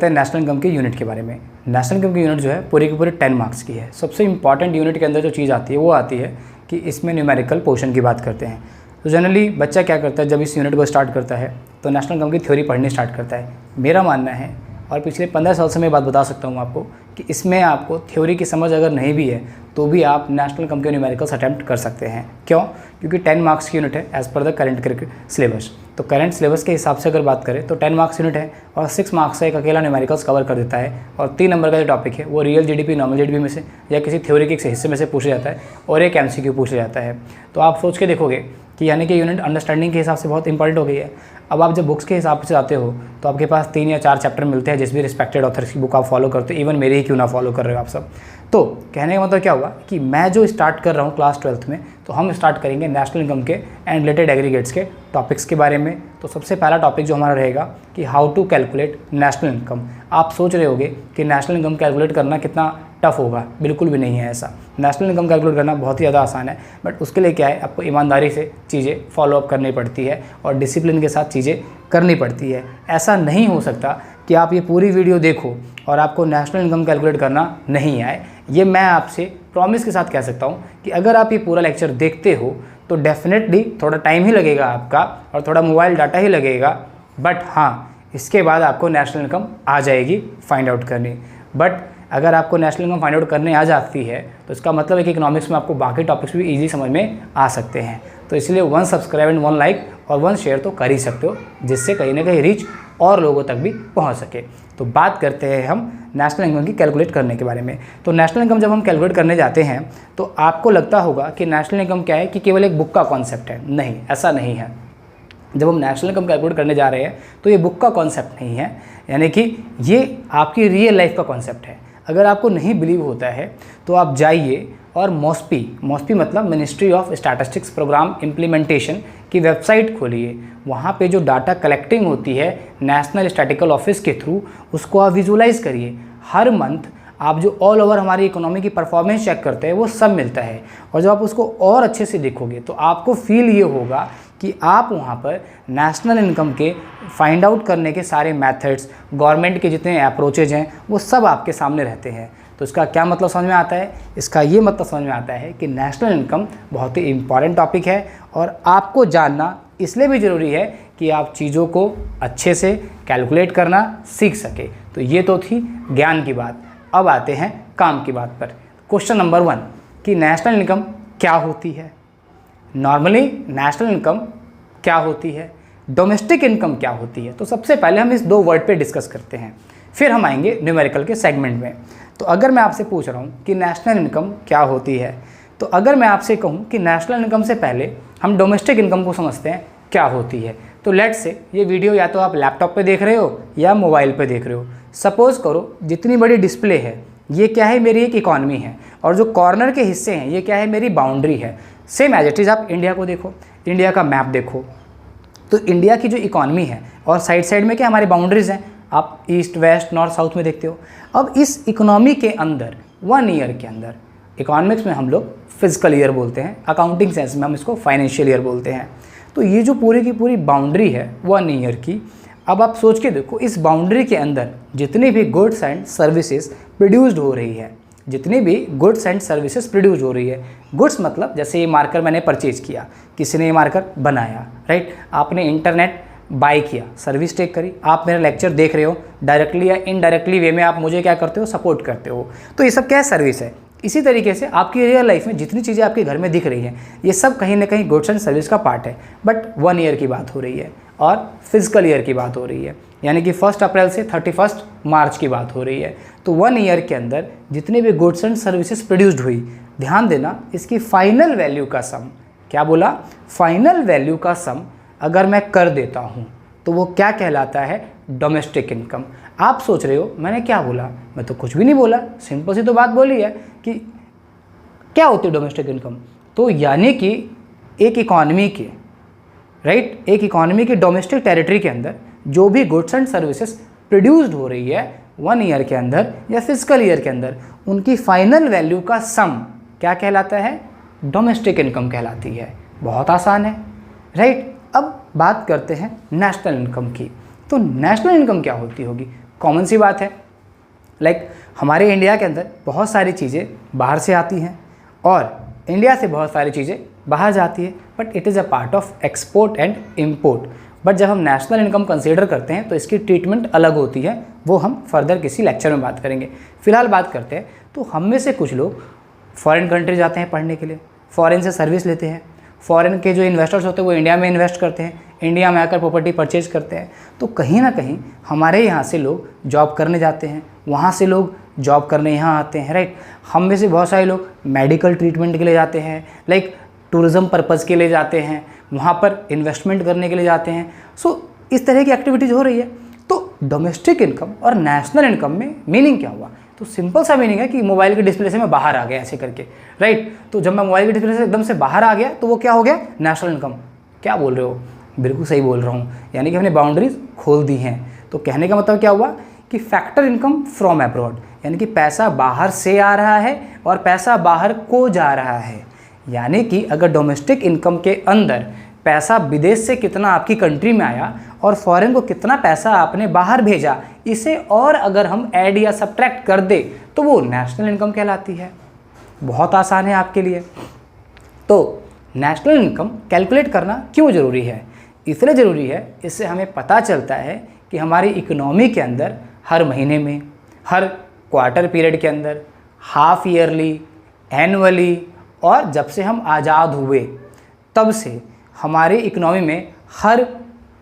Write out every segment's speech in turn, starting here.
National income के unit के बारे में। नेशनल इनकम की यूनिट जो है पूरी की पूरी 10 मार्क्स की है। सबसे इंपॉर्टेंट यूनिट के अंदर जो चीज़ आती है वो आती है कि इसमें न्यूमेरिकल पोर्शन की बात करते हैं। तो जनरली बच्चा क्या करता है, जब इस यूनिट को स्टार्ट करता है तो नेशनल इनकम की थ्योरी पढ़नी स्टार्ट करता है। मेरा मानना है, और पिछले 15 साल से मैं बात बता सकता हूँ आपको, कि इसमें आपको थ्योरी की समझ अगर नहीं भी है तो भी आप नेशनल इनकम के न्यूमेरिकल्स अटैम्प्ट कर सकते हैं। क्यों? क्योंकि 10 मार्क्स की यूनिट है as per the current syllabus. तो करंट सिलेबस के हिसाब से अगर बात करें तो 10 मार्क्स यूनिट है और 6 मार्क्स का एक अकेला न्यूमेरिकल्स कवर कर देता है। और 3 नंबर का जो टॉपिक है वो रियल जीडीपी, नॉर्मल जीडीपी में से या किसी थ्योरी के हिस्से में से पूछा जाता है और एक एमसीक्यू पूछा जाता है। तो आप सोच के देखोगे कि यानी कि यूनिट अंडरस्टैंडिंग के हिसाब से बहुत इंपॉर्टेंट हो गई है। अब आप जब बुक्स के हिसाब से आते हो तो आपके पास 3 या 4 चैप्टर मिलते हैं जिस भी रिस्पेक्टेड ऑथर्स की बुक आप फॉलो करते हो, इवन मेरी ही क्यों ना फॉलो कर रहे हो आप सब। तो कहने का मतलब क्या हुआ कि मैं जो स्टार्ट कर रहा हूँ क्लास 12th में, तो हम स्टार्ट करेंगे नेशनल इनकम के एंड रिलेटेड एग्रीगेट्स के टॉपिक्स के बारे में। तो सबसे पहला टॉपिक जो हमारा रहेगा कि how to calculate national income. आप सोच रहे होगे कि नेशनल इनकम कैलकुलेट करना कितना टफ होगा, बिल्कुल भी नहीं है ऐसा। नेशनल इनकम कैलकुलेट करना बहुत ही ज़्यादा आसान है, बट उसके लिए क्या है, आपको ईमानदारी से चीज़ें फॉलो अप करनी पड़ती है और डिसिप्लिन के साथ चीज़ें करनी पड़ती है। ऐसा नहीं हो सकता कि आप ये पूरी वीडियो देखो और आपको नेशनल इनकम कैलकुलेट करना नहीं आए। ये मैं आपसे प्रॉमिस के साथ कह सकता हूँ कि अगर आप ये पूरा लेक्चर देखते हो तो डेफिनेटली थोड़ा टाइम ही लगेगा आपका और थोड़ा मोबाइल डाटा ही लगेगा, बट हाँ, इसके बाद आपको नेशनल इनकम आ जाएगी फाइंड आउट करनी। बट अगर आपको नेशनल इनकम फाइंड आउट करने आ जाती है तो इसका मतलब है कि इकोनॉमिक्स में आपको बाकी टॉपिक्स भी ईजी समझ में आ सकते हैं। तो इसलिए 1 सब्सक्राइब एंड 1 लाइक और 1 शेयर तो कर ही सकते हो, जिससे कहीं ना कहीं रीच और लोगों तक भी पहुंच सके। तो बात करते हैं हम नेशनल इनकम की कैलकुलेट करने के बारे में। तो नेशनल इनकम जब हम कैलकुलेट करने जाते हैं तो आपको लगता होगा कि नेशनल इनकम क्या है, कि केवल एक बुक का कॉन्सेप्ट है। नहीं, ऐसा नहीं है। जब हम नेशनल इनकम कैलकुलेट करने जा रहे हैं तो ये बुक का कॉन्सेप्ट नहीं है, यानी कि ये आपकी रियल लाइफ का कॉन्सेप्ट है। अगर आपको नहीं बिलीव होता है तो आप जाइए और मॉस्पी मतलब ministry of statistics programme implementation की वेबसाइट खोलिए। वहाँ पे जो डाटा कलेक्टिंग होती है नेशनल स्टैटिकल ऑफिस के थ्रू, उसको आप विजुलाइज करिए। हर मंथ आप जो ऑल ओवर हमारी इकोनॉमी की परफॉर्मेंस चेक करते हैं वो सब मिलता है, और जब आप उसको और अच्छे से देखोगे तो आपको फील ये होगा कि आप वहाँ पर नेशनल इनकम के फाइंड आउट करने के सारे मेथड्स, गवर्नमेंट के जितने अप्रोचेज हैं वो सब आपके सामने रहते हैं। तो इसका क्या मतलब समझ में आता है? इसका ये मतलब समझ में आता है कि नेशनल इनकम बहुत ही इम्पॉर्टेंट टॉपिक है और आपको जानना इसलिए भी ज़रूरी है कि आप चीज़ों को अच्छे से कैलकुलेट करना सीख सके। तो ये तो थी ज्ञान की बात। अब आते हैं काम की बात पर। क्वेश्चन नंबर 1 कि नेशनल इनकम क्या होती है। नॉर्मली नेशनल इनकम क्या होती है, डोमेस्टिक इनकम क्या होती है। तो सबसे पहले हम इस 2 वर्ड पे डिस्कस करते हैं, फिर हम आएंगे न्यूमेरिकल के सेगमेंट में। तो अगर मैं आपसे पूछ रहा हूँ कि नेशनल इनकम क्या होती है, तो अगर मैं आपसे कहूँ कि नेशनल इनकम से पहले हम डोमेस्टिक इनकम को समझते हैं क्या होती है, तो लेट्स से ये वीडियो या तो आप लैपटॉप पे देख रहे हो या मोबाइल पे देख रहे हो। सपोज़ करो जितनी बड़ी डिस्प्ले है ये क्या है, मेरी एक इकॉनमी है, और जो कॉर्नर के हिस्से हैं ये क्या है, मेरी बाउंड्री है। सेम एज इट इज़ आप इंडिया को देखो, इंडिया का मैप देखो, तो इंडिया की जो इकॉनमी है और साइड साइड में क्या हमारी बाउंड्रीज़ हैं, आप ईस्ट वेस्ट नॉर्थ साउथ में देखते हो। अब इस इकोनॉमी के अंदर 1 ईयर के अंदर, इकोनॉमिक्स में हम लोग फिजिकल ईयर बोलते हैं, अकाउंटिंग सेंस में हम इसको फाइनेंशियल ईयर बोलते हैं। तो ये जो पूरी की पूरी बाउंड्री है 1 ईयर की, अब आप सोच के देखो इस बाउंड्री के अंदर जितनी भी गुड्स एंड सर्विसेज प्रोड्यूस्ड हो रही है, जितनी भी गुड्स एंड सर्विसेज प्रोड्यूस हो रही है। गुड्स मतलब जैसे ये मार्कर मैंने परचेज किया, किसी ने ये मार्कर बनाया, राइट। आपने इंटरनेट बाय किया, सर्विस टेक करी, आप मेरा लेक्चर देख रहे हो, डायरेक्टली या इनडायरेक्टली वे में आप मुझे क्या करते हो, सपोर्ट करते हो। तो ये सब क्या है, सर्विस है। इसी तरीके से आपकी रियल लाइफ में जितनी चीज़ें आपके घर में दिख रही हैं ये सब कहीं ना कहीं गुड्स एंड सर्विस का पार्ट है। बट 1 ईयर की बात हो रही है और फिजिकल ईयर की बात हो रही है, यानी कि 1 अप्रैल से 31 मार्च की बात हो रही है। तो 1 ईयर के अंदर जितने भी गुड्स एंड सर्विसेज प्रोड्यूस्ड हुई, ध्यान देना इसकी फाइनल वैल्यू का सम, क्या बोला, फाइनल वैल्यू का सम अगर मैं कर देता हूँ तो वो क्या कहलाता है, डोमेस्टिक इनकम। आप सोच रहे हो मैंने क्या बोला, मैं तो कुछ भी नहीं बोला, सिंपल सी तो बात बोली है कि क्या होती है डोमेस्टिक इनकम। तो यानी कि एक इकॉनमी के, राइट, एक इकॉनमी की डोमेस्टिक टेरिटरी के अंदर जो भी गुड्स एंड सर्विसेज प्रोड्यूस्ड हो रही है 1 ईयर के अंदर या फिजिकल ईयर के अंदर, उनकी फाइनल वैल्यू का सम क्या कहलाता है, डोमेस्टिक इनकम कहलाती है। बहुत आसान है, राइट। अब बात करते हैं नेशनल इनकम की। तो नेशनल इनकम क्या होती होगी, कॉमन सी बात है। लाइक हमारे इंडिया के अंदर बहुत सारी चीज़ें बाहर से आती हैं और इंडिया से बहुत सारी चीज़ें बाहर जाती है, but it is a part of export and import. But जब हम नेशनल इनकम कंसीडर करते हैं तो इसकी ट्रीटमेंट अलग होती है, वो हम फर्दर किसी लेक्चर में बात करेंगे। फिलहाल बात करते हैं तो हम में से कुछ लोग फॉरेन कंट्री जाते हैं पढ़ने के लिए, फॉरेन से सर्विस लेते हैं, फॉरेन के जो इन्वेस्टर्स होते हैं वो इंडिया में इन्वेस्ट करते हैं, इंडिया में आकर प्रॉपर्टी परचेज करते हैं। तो कहीं ना कहीं हमारे यहाँ से लोग जॉब करने जाते हैं, वहाँ से लोग जॉब करने यहाँ आते हैं, राइट। हम में से बहुत सारे लोग मेडिकल ट्रीटमेंट के लिए जाते हैं, लाइक टूरिज़्म पर्पज़ के लिए जाते हैं, वहाँ पर इन्वेस्टमेंट करने के लिए जाते हैं। सो इस तरह की एक्टिविटीज़ हो रही है। तो डोमेस्टिक इनकम और नेशनल इनकम में मीनिंग क्या हुआ? तो सिंपल सा मीनिंग है कि मोबाइल के डिस्प्ले से मैं बाहर आ गया ऐसे करके, राइट। तो जब मैं मोबाइल के डिस्प्ले से एकदम से बाहर आ गया तो वो क्या हो गया? National income. क्या बोल रहे हो? बिल्कुल सही बोल रहा हूँ, यानी कि हमने बाउंड्रीज खोल दी हैं। तो कहने का मतलब क्या हुआ कि फैक्टर इनकम फ्रॉम अब्रॉड, यानी कि पैसा बाहर से आ रहा है और पैसा बाहर को जा रहा है। यानी कि अगर डोमेस्टिक इनकम के अंदर पैसा विदेश से कितना आपकी कंट्री में आया और फॉरेन को कितना पैसा आपने बाहर भेजा, इसे और अगर हम ऐड या सब्ट्रैक्ट कर दे तो वो नेशनल इनकम कहलाती है। बहुत आसान है आपके लिए। तो नेशनल इनकम कैलकुलेट करना क्यों ज़रूरी है? इसलिए ज़रूरी है, इससे हमें पता चलता है कि हमारी इकोनॉमी के अंदर हर महीने में, हर क्वार्टर पीरियड के अंदर, हाफ ईयरली, एनुअली और जब से हम आज़ाद हुए तब से हमारे इकोनॉमी में हर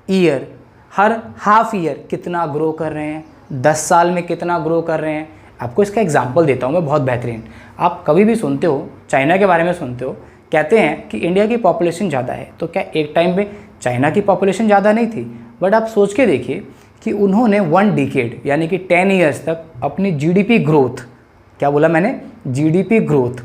ईयर, हर हाफ ईयर कितना ग्रो कर रहे हैं, 10 साल में कितना ग्रो कर रहे हैं। आपको इसका एग्जांपल देता हूँ मैं, बहुत बेहतरीन। आप कभी भी सुनते हो, चाइना के बारे में सुनते हो, कहते हैं कि इंडिया की पॉपुलेशन ज़्यादा है। तो क्या एक टाइम पे चाइना की पॉपुलेशन ज़्यादा नहीं थी? बट आप सोच के देखिए कि उन्होंने 1 डिकेड यानी कि 10 ईयर्स तक अपनी जीडीपी ग्रोथ, क्या बोला मैंने, जीडीपी ग्रोथ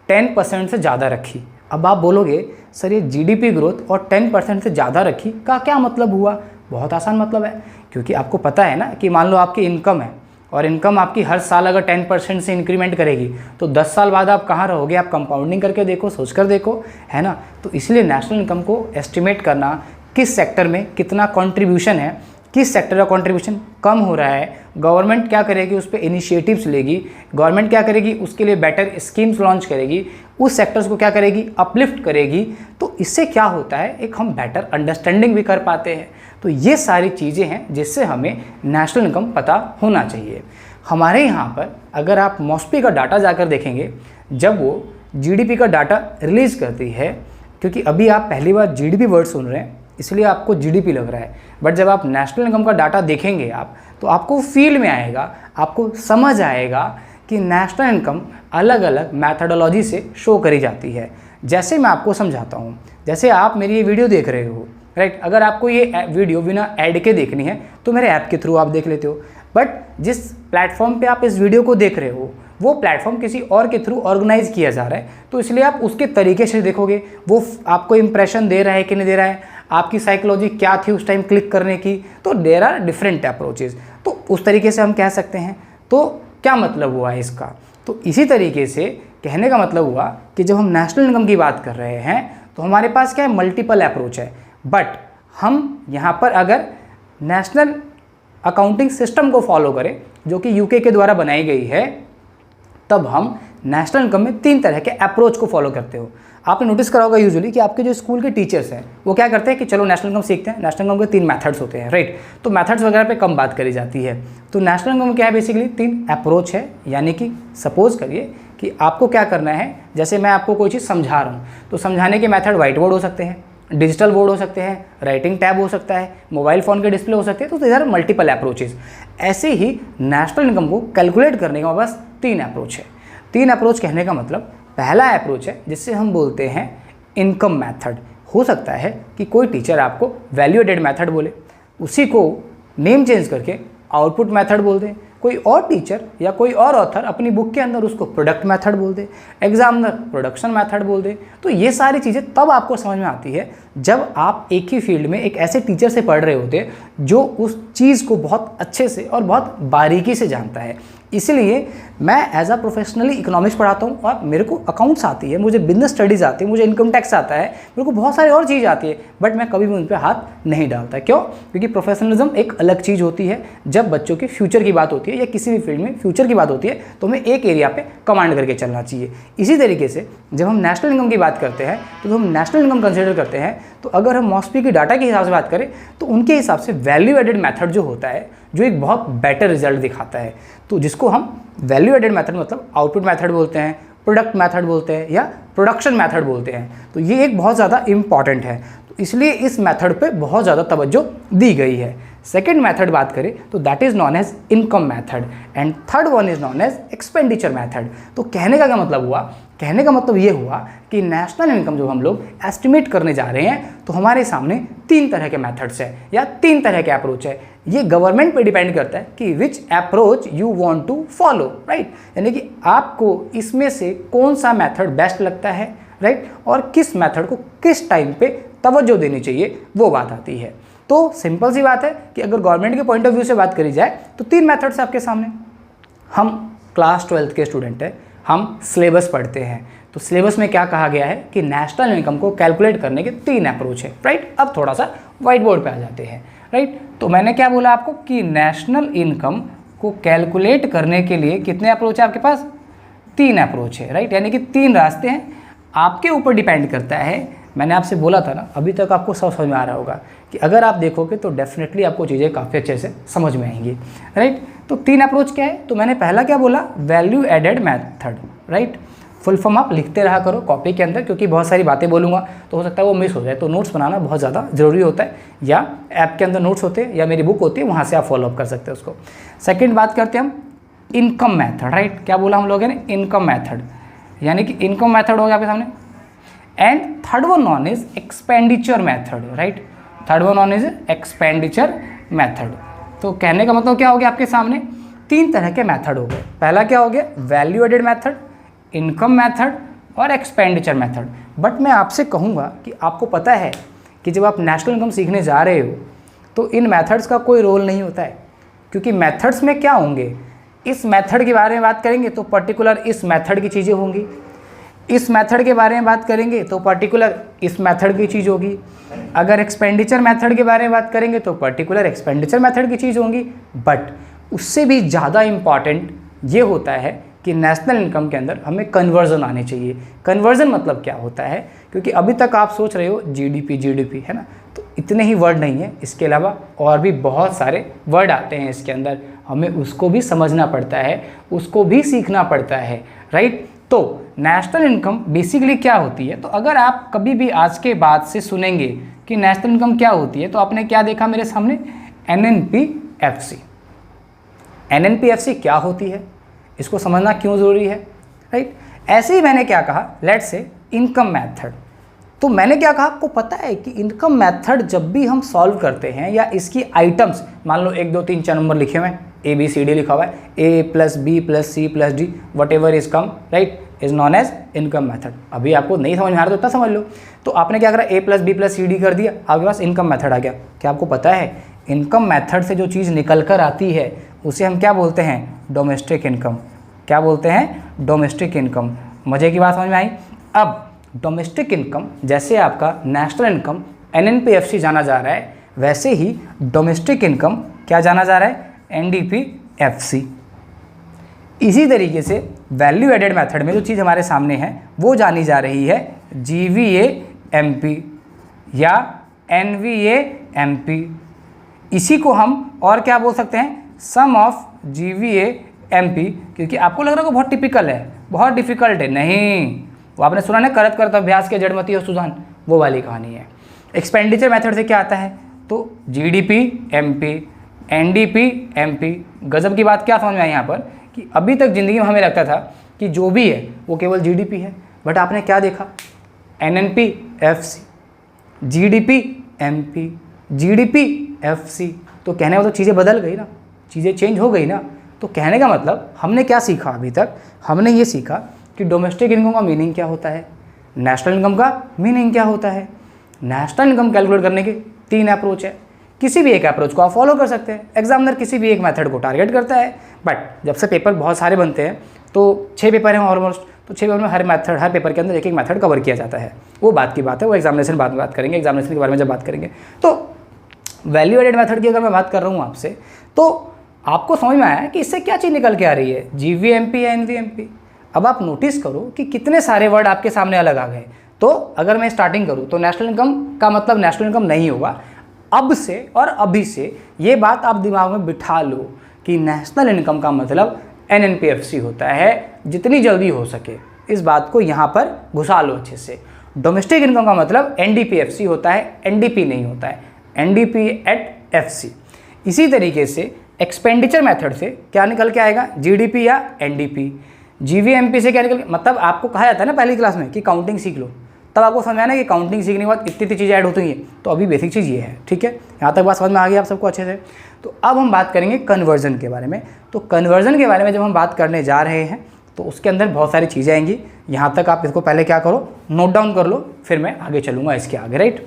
10% से ज़्यादा रखी। अब आप बोलोगे सर ये जीडीपी ग्रोथ और 10% से ज़्यादा रखी का क्या मतलब हुआ? बहुत आसान मतलब है, क्योंकि आपको पता है ना कि मान लो आपकी इनकम है और इनकम आपकी हर साल अगर 10% से इंक्रीमेंट करेगी तो 10 साल बाद आप कहाँ रहोगे? आप कंपाउंडिंग करके देखो, सोच कर देखो, है ना। तो इसलिए नेशनल इनकम को एस्टिमेट करना, किस सेक्टर में कितना कंट्रीब्यूशन है, किस सेक्टर का कंट्रीब्यूशन कम हो रहा है, गवर्नमेंट क्या करेगी, उस पर इनिशिएटिव्स लेगी, गवर्नमेंट क्या करेगी, उसके लिए बेटर स्कीम्स लॉन्च करेगी, उस सेक्टर्स को क्या करेगी, अपलिफ्ट करेगी। तो इससे क्या होता है, एक हम बेटर अंडरस्टैंडिंग भी कर पाते हैं। तो ये सारी चीज़ें हैं जिससे हमें नेशनल इनकम पता होना चाहिए। हमारे यहाँ पर अगर आप मॉस्पी का डाटा जाकर देखेंगे, जब वो जीडीपी का डाटा रिलीज़ करती है, क्योंकि अभी आप पहली बार जीडीपी वर्ड सुन रहे हैं इसलिए आपको जीडीपी लग रहा है, बट जब आप नेशनल इनकम का डाटा देखेंगे आप, तो आपको फील में आएगा, आपको समझ आएगा कि नेशनल इनकम अलग अलग मैथडोलॉजी से शो करी जाती है। जैसे मैं आपको समझाता हूँ, जैसे आप मेरी ये वीडियो देख रहे हो, राइट। अगर आपको ये वीडियो बिना ऐड के देखनी है तो मेरे ऐप के थ्रू आप देख लेते हो, बट जिस प्लेटफॉर्म पे आप इस वीडियो को देख रहे हो वो प्लेटफॉर्म किसी और के थ्रू ऑर्गेनाइज किया जा रहा है, तो इसलिए आप उसके तरीके से देखोगे, वो आपको इंप्रेशन दे रहा है कि नहीं दे रहा है, आपकी साइकोलॉजी क्या थी उस टाइम क्लिक करने की। तो देयर आर डिफरेंट अप्रोचेज, तो उस तरीके से हम कह सकते हैं। तो क्या मतलब हुआ इसका? तो इसी तरीके से कहने का मतलब हुआ कि जब हम नेशनल इनकम की बात कर रहे हैं तो हमारे पास क्या है, मल्टीपल अप्रोच है। बट हम यहाँ पर अगर नेशनल अकाउंटिंग सिस्टम को फॉलो करें जो कि यूके के द्वारा बनाई गई है, तब हम नेशनल इनकम में 3 तरह के अप्रोच को फॉलो करते हो। आपने नोटिस करा होगा यूजुअली कि आपके जो स्कूल के टीचर्स हैं वो क्या करते हैं कि चलो नेशनल इनकम सीखते हैं। नेशनल इनकम के 3 मेथड्स होते हैं, राइट। तो मेथड्स वगैरह पे कम बात करी जाती है। तो नेशनल इनकम क्या है, बेसिकली 3 अप्रोच है। यानी कि सपोज करिए कि आपको क्या करना है, जैसे मैं आपको कोई चीज़ समझा रहा हूँ, तो समझाने के मेथड व्हाइट बोर्ड हो सकते हैं, डिजिटल बोर्ड हो सकते हैं, राइटिंग टैब हो सकता है, मोबाइल फ़ोन के डिस्प्ले हो सकते हैं। तो देयर आर मल्टीपल अप्रोचेज। ऐसे ही नेशनल इनकम को कैलकुलेट करने का बस 3 अप्रोच है। 3 अप्रोच कहने का मतलब, पहला अप्रोच है जिससे हम बोलते हैं इनकम मेथड। हो सकता है कि कोई टीचर आपको वैल्यू एडेड मेथड बोले, उसी को नेम चेंज करके आउटपुट मेथड बोल दे। कोई और टीचर या कोई और ऑथर अपनी बुक के अंदर उसको प्रोडक्ट मेथड बोल दे, एग्जामिनर प्रोडक्शन मेथड बोल दे। तो ये सारी चीज़ें तब आपको समझ में आती है जब आप एक ही फील्ड में एक ऐसे टीचर से पढ़ रहे होते जो उस चीज़ को बहुत अच्छे से और बहुत बारीकी से जानता है। इसलिए मैं एज अ प्रोफेशनली इकोनॉमिक्स पढ़ाता हूँ और मेरे को अकाउंट्स आती है, मुझे बिजनेस स्टडीज़ आती है, मुझे इनकम टैक्स आता है, मेरे को बहुत सारी और चीज़ आती है, बट मैं कभी भी उन पर हाथ नहीं डालता। क्यों? क्योंकि प्रोफेशनलिज्म एक अलग चीज़ होती है। जब बच्चों के फ्यूचर की बात होती है या किसी भी फील्ड में फ्यूचर की बात होती है तो हमें एक एरिया पे कमांड करके चलना चाहिए। इसी तरीके से जब हम नेशनल इनकम की बात करते हैं तो जब हम नेशनल इनकम कंसिडर करते हैं तो अगर हम मॉस्पी की डाटा के हिसाब से बात करें तो उनके हिसाब से वैल्यू एडेड मेथड जो होता है, जो एक बहुत बेटर रिजल्ट दिखाता है, तो जिसको हम वैल्यू एडेड मेथड मतलब आउटपुट मेथड बोलते हैं, प्रोडक्ट मेथड बोलते हैं या प्रोडक्शन मेथड बोलते हैं, तो ये एक बहुत ज़्यादा इंपॉर्टेंट है। तो इसलिए इस मेथड पे बहुत ज़्यादा तवज्जो दी गई है। सेकेंड मेथड बात करें तो that is known as income method and third one is known as expenditure method. तो कहने का क्या मतलब हुआ? कहने का मतलब ये हुआ कि नेशनल इनकम जो हम लोग एस्टिमेट करने जा रहे हैं तो हमारे सामने 3 तरह के मेथड्स है या 3 तरह के अप्रोच है। ये गवर्नमेंट पे डिपेंड करता है कि which approach you want to follow, right. यानी कि आपको इसमें से कौन सा मेथड बेस्ट लगता है, राइट, और किस मेथड को किस टाइम पे तवज्जो देनी चाहिए, वो बात आती है। तो सिंपल सी बात है कि अगर गवर्नमेंट के पॉइंट ऑफ व्यू से बात करी जाए तो 3 मेथड्स आपके सामने। हम क्लास 12th के स्टूडेंट हैं, हम सिलेबस पढ़ते हैं, तो सिलेबस में क्या कहा गया है कि नेशनल इनकम को कैलकुलेट करने के 3 अप्रोच है, राइट। अब थोड़ा सा व्हाइट बोर्ड पे आ जाते हैं, राइट। तो मैंने क्या बोला आपको कि नेशनल इनकम को कैलकुलेट करने के लिए कितने अप्रोच है आपके पास? 3 अप्रोच है, राइट। यानी कि 3 रास्ते हैं, आपके ऊपर डिपेंड करता है। मैंने आपसे बोला था ना, अभी तक आपको सब समझ में आ रहा होगा कि अगर आप देखोगे तो डेफिनेटली आपको चीज़ें काफ़ी अच्छे से समझ में आएंगी, राइट। तो 3 अप्रोच क्या है? तो मैंने पहला क्या बोला? Value added method, right. Full form आप लिखते रहा करो कॉपी के अंदर, क्योंकि बहुत सारी बातें बोलूँगा तो हो सकता है वो मिस हो जाए, तो नोट्स बनाना बहुत ज़्यादा ज़रूरी होता है। या ऐप के अंदर नोट्स होते हैं या मेरी बुक होती है, वहाँ से आप फॉलोअप कर सकते हैं उसको। सेकेंड बात करते हैं हम इनकम मैथड, राइट। क्या बोला हम लोगों ने? इनकम मैथड, यानी कि इनकम मैथड हो गया आपके सामने। And third one non is expenditure method, right. Third one non is expenditure method. तो कहने का मतलब क्या हो गया? आपके सामने 3 तरह के मैथड हो गए। पहला क्या हो गया? Value added method, income method और एक्सपेंडिचर मैथड। बट मैं आपसे कहूँगा कि आपको पता है कि जब आप नेशनल इनकम सीखने जा रहे हो तो इन मैथड्स का कोई रोल नहीं होता है, क्योंकि मैथड्स में क्या होंगे? इस मैथड के बारे में बात करेंगे तो पर्टिकुलर इस मैथड की चीज़ें होंगी, इस मेथड के बारे में बात करेंगे तो पर्टिकुलर इस मेथड की चीज़ होगी, अगर एक्सपेंडिचर मेथड के बारे में बात करेंगे तो पर्टिकुलर एक्सपेंडिचर मेथड की चीज़ होंगी। बट उससे भी ज़्यादा इम्पॉर्टेंट ये होता है कि नेशनल इनकम के अंदर हमें कन्वर्जन आने चाहिए। कन्वर्जन मतलब क्या होता है? क्योंकि अभी तक आप सोच रहे हो जीडीपी है ना, तो इतने ही वर्ड नहीं है, इसके अलावा और भी बहुत सारे वर्ड आते हैं इसके अंदर, हमें उसको भी समझना पड़ता है, उसको भी सीखना पड़ता है, राइट। तो नेशनल इनकम बेसिकली क्या होती है? तो अगर आप कभी भी आज के बाद से सुनेंगे कि नेशनल इनकम क्या होती है तो आपने क्या देखा मेरे सामने? NNP-FC। NNP-FC क्या होती है, इसको समझना क्यों ज़रूरी है, राइट। ऐसे ही मैंने क्या कहा, लेट्स से इनकम मेथड। तो मैंने क्या कहा, आपको पता है कि इनकम मेथड जब भी हम सॉल्व करते हैं या इसकी आइटम्स, मान लो 1 2 3 4 नंबर लिखे हुए हैं, ABCD लिखा हुआ है, A + B + C + D whatever is come, right, is known as income method. अभी आपको नहीं समझ में आ रहा तो इतना समझ लो। तो आपने क्या करा? A + B + CD कर दिया, आपके पास इनकम मेथड आ गया। क्या आपको पता है इनकम मेथड से जो चीज़ निकल कर आती है उसे हम क्या बोलते हैं? Domestic income. क्या बोलते हैं? Domestic income. मज़े की बात समझ में आई? अब डोमेस्टिक इनकम जैसे आपका नेशनल इनकम NNP-FC जाना जा रहा है, वैसे ही डोमेस्टिक इनकम क्या जाना जा रहा है? NDP-FC। इसी तरीके से वैल्यू एडेड मेथड में जो चीज़ हमारे सामने है वो जानी जा रही है GVA-MP या NVA-MP। इसी को हम और क्या बोल सकते हैं? सम ऑफ GVA-MP। क्योंकि आपको लग रहा है कि बहुत टिपिकल है, बहुत डिफिकल्ट है, नहीं, वो आपने सुना ना, करत करत अभ्यास के जड़मती और सुजान, वो वाली कहानी है। एक्सपेंडिचर मेथड से क्या आता है? तो GDP-MP, NDP-MP। गजब की बात क्या समझ में आई यहाँ पर कि अभी तक ज़िंदगी में हमें लगता था कि जो भी है वो केवल GDP है, बट आपने क्या देखा? NNP-FC, GDP-MP, GDP-FC। तो कहने का तो चीज़ें बदल गई ना, चीज़ें चेंज हो गई ना। तो कहने का मतलब हमने क्या सीखा अभी तक? हमने ये सीखा कि डोमेस्टिक इनकम का मीनिंग क्या होता है, नेशनल इनकम का मीनिंग क्या होता है। नेशनल इनकम कैलकुलेट करने के 3 अप्रोच है, किसी भी एक अप्रोच को आप फॉलो कर सकते हैं। एग्जामिनर किसी भी एक मेथड को टारगेट करता है, बट जब से पेपर बहुत सारे बनते हैं तो 6 पेपर हैं ऑलमोस्ट, तो 6 पेपर में हर पेपर के अंदर एक मेथड कवर किया जाता है। वो बात की बात है, वो एग्जामिनेशन बाद में बात करेंगे, एग्जामिनेशन के बारे में जब बात करेंगे। तो वैल्यू एडेड मेथड की अगर मैं बात कर रहा हूँ आपसे, तो आपको समझ में आया कि इससे क्या चीज़ निकल के आ रही है, जीवीएमपी या एनवीएमपी। अब आप नोटिस करो कि कितने सारे वर्ड आपके सामने अलग आ गए। तो अगर मैं स्टार्टिंग करूँ तो नेशनल इनकम का मतलब नेशनल इनकम नहीं होगा। अब से और अभी से ये बात आप दिमाग में बिठा लो कि नेशनल इनकम का मतलब एनएनपीएफसी होता है, जितनी जल्दी हो सके इस बात को यहाँ पर घुसा लो अच्छे से। डोमेस्टिक इनकम का मतलब एनडीपीएफसी होता है, एनडीपी नहीं होता है, एनडीपी एट एफसी। इसी तरीके से एक्सपेंडिचर मेथड से क्या निकल के आएगा, जीडीपी या एनडीपी। जीवीएमपी से क्या निकल, मतलब आपको कहा जाता है ना पहली क्लास में कि काउंटिंग सीख लो, तब आपको समझ आना कि काउंटिंग सीखने के बाद इतनी चीज़ें ऐड होती हैं। तो अभी बेसिक चीज़ ये है, ठीक है, यहाँ तक बात समझ में आ गई आप सबको अच्छे से। तो अब हम बात करेंगे कन्वर्जन के बारे में। तो कन्वर्जन के बारे में जब हम बात करने जा रहे हैं तो उसके अंदर बहुत सारी चीज़ें आएंगी। यहाँ तक आप इसको पहले क्या करो, नोट डाउन कर लो, फिर मैं आगे चलूँगा इसके आगे, राइट।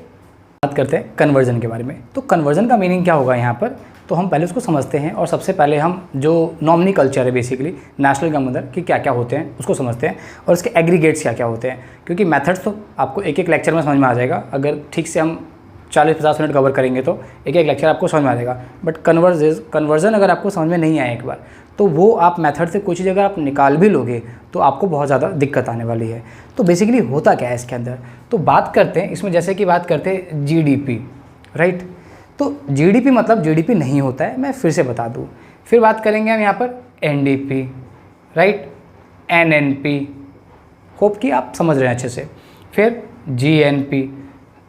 बात करते हैं कन्वर्जन के बारे में। तो कन्वर्जन का मीनिंग क्या होगा यहाँ पर, तो हम पहले उसको समझते हैं और सबसे पहले हम जो नॉमिनी कल्चर है बेसिकली नेशनल इनकम अंदर कि क्या क्या होते हैं उसको समझते हैं और उसके एग्रीगेट्स क्या क्या होते हैं। क्योंकि मेथड्स तो आपको एक एक लेक्चर में समझ में आ जाएगा, अगर ठीक से हम 40-50 मिनट कवर करेंगे तो एक एक लेक्चर आपको समझ में आ जाएगा। बट कन्वर्जन अगर आपको समझ में नहीं आए एक बार, तो वो आप मेथड से कोई चीज़ अगर आप निकाल भी लोगे तो आपको बहुत ज़्यादा दिक्कत आने वाली है। तो बेसिकली होता क्या है इसके अंदर, तो बात करते हैं इसमें, जैसे कि बात करते हैं जीडीपी, राइट। तो जीडीपी मतलब जीडीपी नहीं होता है, मैं फिर से बता दूँ। फिर बात करेंगे हम यहाँ पर एनडीपी, राइट, एनएनपी, होप कि आप समझ रहे हैं अच्छे से। फिर जीएनपी।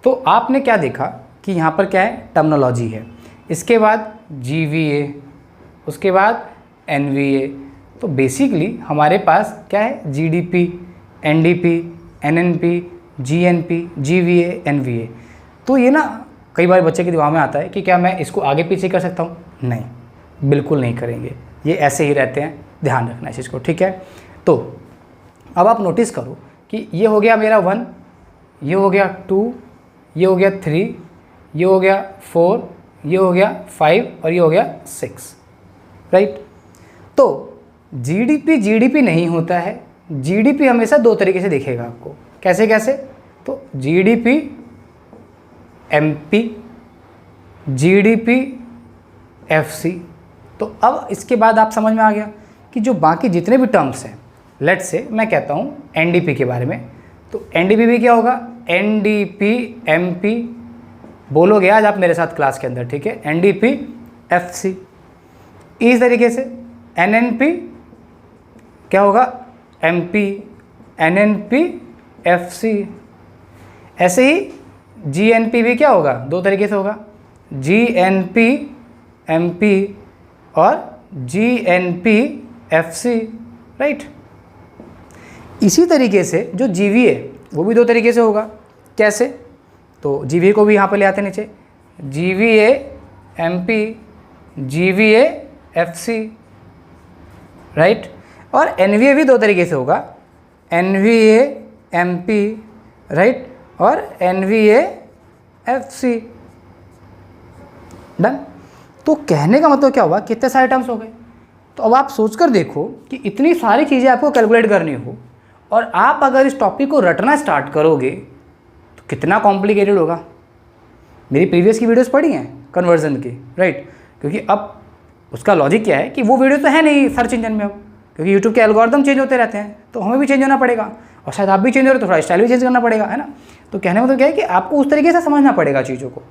तो आपने क्या देखा कि यहाँ पर क्या है, टर्मिनोलॉजी है। इसके बाद जीवीए, उसके बाद एनवीए। तो बेसिकली हमारे पास क्या है, GDP, NDP, NNP, GNP, GVA, NVA. तो ये ना कई बार बच्चे के दिमाग में आता है कि क्या मैं इसको आगे पीछे कर सकता हूँ, नहीं, बिल्कुल नहीं करेंगे, ये ऐसे ही रहते हैं, ध्यान रखना इस चीज़ को, ठीक है। तो अब आप नोटिस करो कि ये हो गया मेरा 1, ये हो गया 2, ये हो गया 3, ये हो गया 4, ये हो गया 5 और ये हो गया 6, राइट। तो जीडीपी नहीं होता है। जीडीपी हमेशा दो तरीके से दिखेगा आपको, कैसे कैसे, तो जीडीपी एमपी, जीडीपी एफसी। तो अब इसके बाद आप समझ में आ गया कि जो बाकी जितने भी टर्म्स हैं, लेट्स से मैं कहता हूँ एनडीपी के बारे में, तो एनडीपी भी क्या होगा, एनडीपी एमपी, बोलोगे आज आप मेरे साथ क्लास के अंदर, ठीक है, एनडीपी एफसी। इस तरीके से एनएनपी क्या होगा, एमपी, एनएनपी एफसी। ऐसे ही जीएनपी भी क्या होगा, दो तरीके से होगा, जीएनपी एमपी और जीएनपी एफसी, राइट। इसी तरीके से जो जीवीए वो भी दो तरीके से होगा, कैसे, तो जीवीए को भी यहाँ पर ले आते नीचे, GVA MP, GVA FC, right. और एनवीए भी दो तरीके से होगा, एनवीए एमपी, राइट, और एनवीए एफसी, डन। तो कहने का मतलब क्या हुआ, कितने सारे टर्म्स हो गए। तो अब आप सोचकर देखो कि इतनी सारी चीज़ें आपको कैलकुलेट करनी हो और आप अगर इस टॉपिक को रटना स्टार्ट करोगे तो कितना कॉम्प्लिकेटेड होगा। मेरी प्रीवियस की वीडियोस पढ़ी हैं कन्वर्जन की, राइट। क्योंकि अब उसका लॉजिक क्या है कि वो वीडियो तो है नहीं सर्च इंजन में अब, क्योंकि यूट्यूब के एल्गोरिदम चेंज होते रहते हैं, तो हमें भी चेंज होना पड़ेगा और शायद आप भी चेंज हो रहे तो थोड़ा स्टाइल भी चेंज करना पड़ेगा, है ना। तो कहने में तो क्या है कि आपको उस तरीके से समझना पड़ेगा चीज़ों को,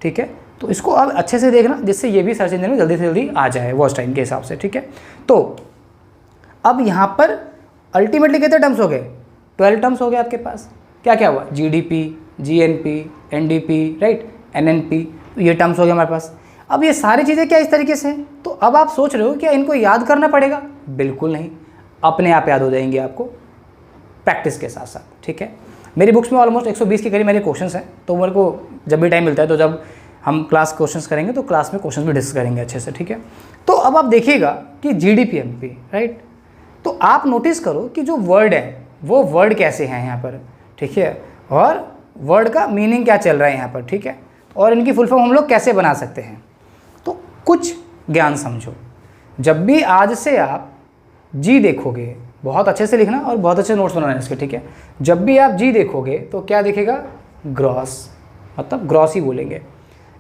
ठीक है। तो इसको अब अच्छे से देखना जिससे ये भी सर्च इंजन में जल्दी से जल्दी आ जाए वॉच टाइम के हिसाब से, ठीक है। तो अब यहाँ पर अल्टीमेटली कितने टर्म्स हो गए, 12 टर्म्स हो गए आपके पास। क्या क्या हुआ, GDP, GNP, NDP, right, NNP, तो ये टर्म्स हो गए हमारे पास। अब ये सारी चीज़ें क्या इस तरीके से हैं, तो अब आप सोच रहे हो क्या इनको याद करना पड़ेगा, बिल्कुल नहीं, अपने आप याद हो जाएंगे आपको प्रैक्टिस के साथ साथ, ठीक है। मेरी बुक्स में ऑलमोस्ट 120 के करीब मेरे क्वेश्चंस हैं, तो मेरे को जब भी टाइम मिलता है तो जब हम क्लास क्वेश्चंस करेंगे तो क्लास में क्वेश्चंस भी डिस्कस करेंगे अच्छे से, ठीक है। तो अब आप देखिएगा कि जीडीपी एमपी, राइट। तो आप नोटिस करो कि जो वर्ड है वो वर्ड कैसे हैं यहाँ पर, ठीक है, और वर्ड का मीनिंग क्या चल रहा है यहाँ पर, ठीक है, और इनकी फुल फॉर्म हम लोग कैसे बना सकते हैं। तो कुछ ज्ञान समझो, जब भी आज से आप जी देखोगे, बहुत अच्छे से लिखना और बहुत अच्छे नोट्स बनाना है इसके, ठीक है। जब भी आप जी देखोगे तो क्या दिखेगा, ग्रॉस, मतलब ग्रॉस ही बोलेंगे।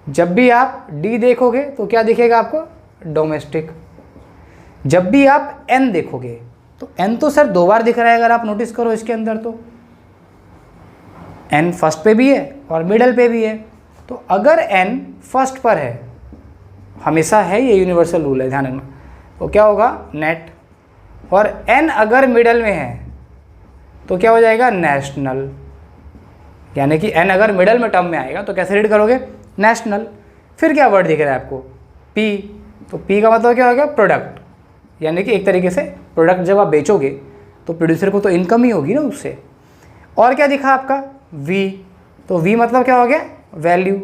जब भी आप डी देखोगे तो क्या दिखेगा आपको, डोमेस्टिक। जब भी आप एन देखोगे तो एन तो सर 2 बार दिख रहा है, अगर आप नोटिस करो इसके अंदर तो एन फर्स्ट पे भी है और मिडल पे भी है। तो अगर एन फर्स्ट पर है, हमेशा है, ये यूनिवर्सल रूल है, ध्यान रखना, तो क्या होगा, नेट। और एन अगर मिडल में है तो क्या हो जाएगा, नेशनल। यानी कि एन अगर मिडल में टर्म में आएगा तो कैसे रीड करोगे, नेशनल। फिर क्या वर्ड दिख रहा है आपको, पी। तो पी का मतलब क्या हो गया, प्रोडक्ट। यानी कि एक तरीके से प्रोडक्ट जब आप बेचोगे तो प्रोड्यूसर को तो इनकम ही होगी ना उससे। और क्या दिखा आपका, वी। तो वी मतलब क्या हो गया, वैल्यू।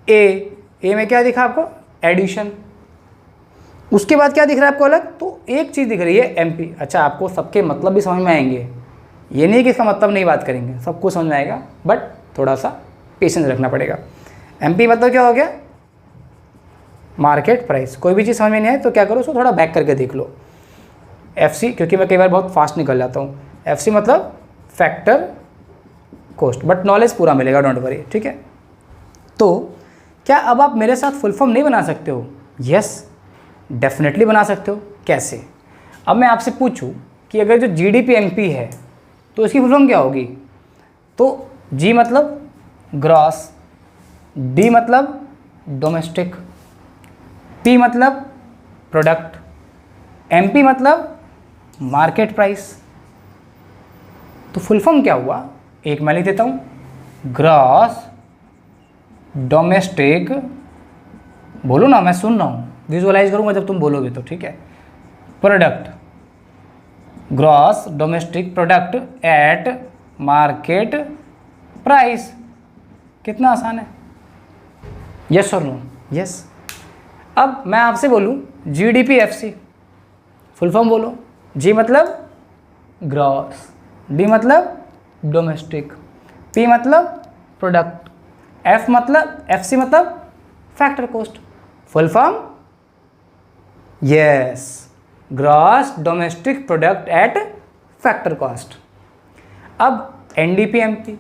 ए में क्या दिखा आपको, एडिशन। उसके बाद क्या दिख रहा है आपको अलग, तो एक चीज़ दिख रही है एमपी। अच्छा, आपको सबके मतलब भी समझ में आएंगे, ये नहीं कि इसका मतलब नहीं बात करेंगे, सबको समझ में आएगा, बट थोड़ा सा पेशेंस रखना पड़ेगा। एमपी मतलब क्या हो गया, मार्केट प्राइस। कोई भी चीज़ समझ में नहीं आए तो क्या करो, उसको थोड़ा बैक करके देख लो। एफसी, क्योंकि मैं कई बार बहुत फास्ट निकल जाता हूँ, एफसी मतलब फैक्टर कॉस्ट, बट नॉलेज पूरा मिलेगा, डोंट वरी, ठीक है। तो क्या अब आप मेरे साथ फुल फॉर्म नहीं बना सकते हो, यस डेफिनेटली बना सकते हो। कैसे, अब मैं आपसे पूछूं कि अगर जो जीडीपी एमपी है तो इसकी फुल फॉर्म क्या होगी, तो जी मतलब ग्रॉस, डी मतलब डोमेस्टिक, पी मतलब प्रोडक्ट, एमपी मतलब मार्केट प्राइस। तो फुल फॉर्म क्या हुआ, एक मैं लिख देता हूँ, ग्रॉस डोमेस्टिक, बोलो ना, मैं सुन रहा हूँ, विजुअलाइज करूँगा जब तुम बोलोगे तो, ठीक है। Product, gross domestic product at market price. कितना आसान है, यस और नो, यस। अब मैं आपसे बोलूँ जीडीपी एफसी, फुल फॉर्म बोलो। जी मतलब ग्रॉस, डी मतलब डोमेस्टिक, पी मतलब प्रोडक्ट, एफ मतलब एफसी मतलब factor cost. Full form, yes, gross domestic product at factor cost. अब NDP MP,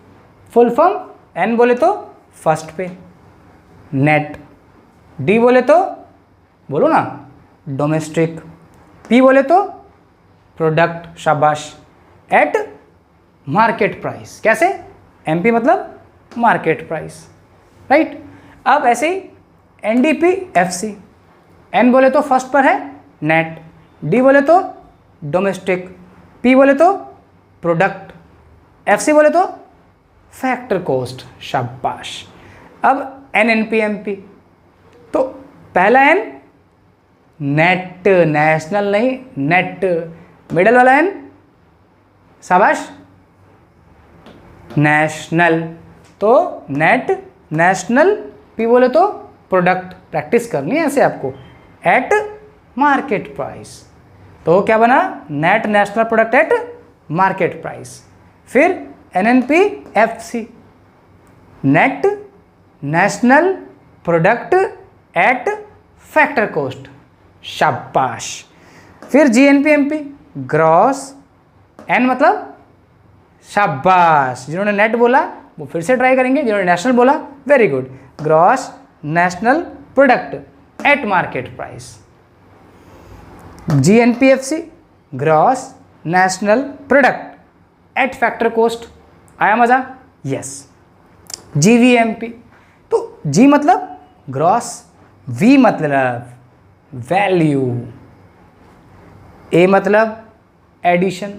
full form, N बोले तो फर्स्ट पे, नेट, डी बोले तो बोलो ना डोमेस्टिक, पी बोले तो प्रोडक्ट, शाबाश, एट मार्केट प्राइस। कैसे, एमपी मतलब मार्केट प्राइस, राइट। अब ऐसे ही एनडीपी एफसी, एन बोले तो फर्स्ट पर है नेट, डी बोले तो डोमेस्टिक, पी बोले तो प्रोडक्ट, एफसी बोले तो फैक्टर कॉस्ट, शाबाश। अब एनएनपी एमपी, तो पहला एन नेट, नेशनल नहीं, नेट, मिडल वाला एन शाबाश नेशनल, तो नेट नेशनल, पी बोले तो प्रोडक्ट, प्रैक्टिस करनी है ऐसे आपको, एट मार्केट प्राइस। तो क्या बना, net national product at market price. फिर NNP FC, net national product at factor cost, शाबाश। फिर जीएनपी एमपी, ग्रॉस, एन मतलब शाबाश, जिन्होंने नेट बोला वो फिर से ट्राई करेंगे, जिन्होंने नेशनल बोला very good, gross national product at market price. GNPFC, gross national product at factor cost. आया मजा, यस। जीवीएमपी, तो जी मतलब ग्रॉस, वी मतलब वैल्यू, ए मतलब एडिशन,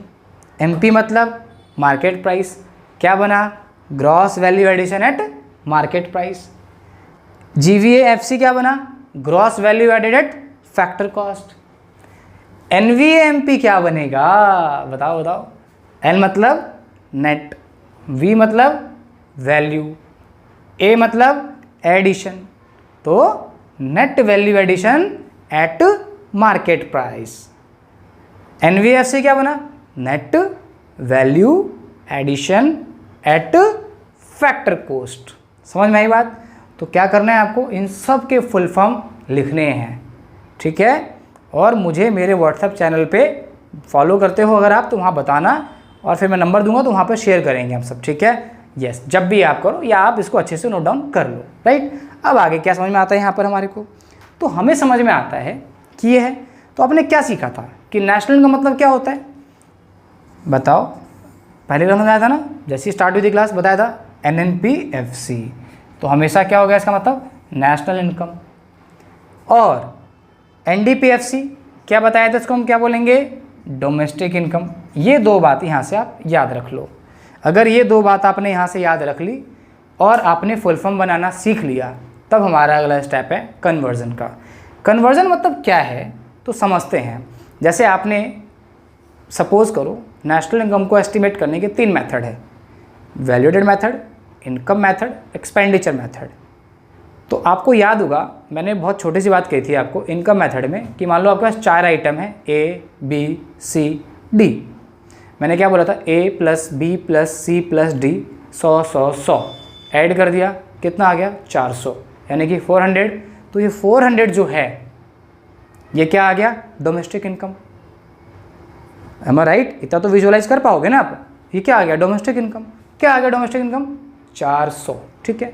एमपी मतलब मार्केट प्राइस। क्या बना, gross value addition at market price. GVFC क्या बना, gross value added at factor cost. NVMP क्या बनेगा, बताओ बताओ। एन मतलब नेट, वी मतलब वैल्यू, ए मतलब एडिशन, तो net value addition at market price. NVFC क्या बना, net value addition at factor cost. समझ में आई बात। तो क्या करना है आपको, इन सब के फुल फॉर्म लिखने हैं, ठीक है। और मुझे मेरे व्हाट्सएप चैनल पे फॉलो करते हो अगर आप, तो वहाँ बताना, और फिर मैं नंबर दूंगा तो वहाँ पर शेयर करेंगे हम सब, ठीक है। यस, जब भी आप करो या आप इसको अच्छे से नोट डाउन कर लो, राइट। अब आगे क्या समझ में आता है यहाँ पर हमारे को, तो हमें समझ में आता है कि ये है। तो आपने क्या सीखा था कि नेशनल का मतलब क्या होता है, बताओ। पहले क्लास में बताया था ना, जैसे स्टार्ट हुई थी क्लास बताया था NNPFC, तो हमेशा क्या हो गया इसका मतलब नेशनल इनकम। और NDPFC क्या बताया था, इसको हम क्या बोलेंगे, डोमेस्टिक इनकम। ये दो बात यहाँ से आप याद रख लो। अगर ये दो बात आपने यहाँ से याद रख ली और आपने फुल फॉर्म बनाना सीख लिया, तब हमारा अगला स्टेप है कन्वर्जन का। कन्वर्जन मतलब क्या है तो समझते हैं। जैसे आपने सपोज करो नेशनल इनकम को एस्टिमेट करने के 3 मेथड है, valuated method, income method, expenditure method. तो आपको याद होगा मैंने बहुत छोटी सी बात कही थी आपको इनकम मेथड में कि मान लो आपके पास 4 आइटम है A, B, C, D। मैंने क्या बोला था, A + B + C + D 100 add कर दिया, कितना आ गया 400, यानी कि 400। तो ये 400 जो है ये क्या आ गया, डोमेस्टिक इनकम। एम आई राइट, इतना तो विजुअलाइज कर पाओगे ना आप। ये क्या आ गया, डोमेस्टिक इनकम। क्या आ गया डोमेस्टिक इनकम, 400, ठीक है।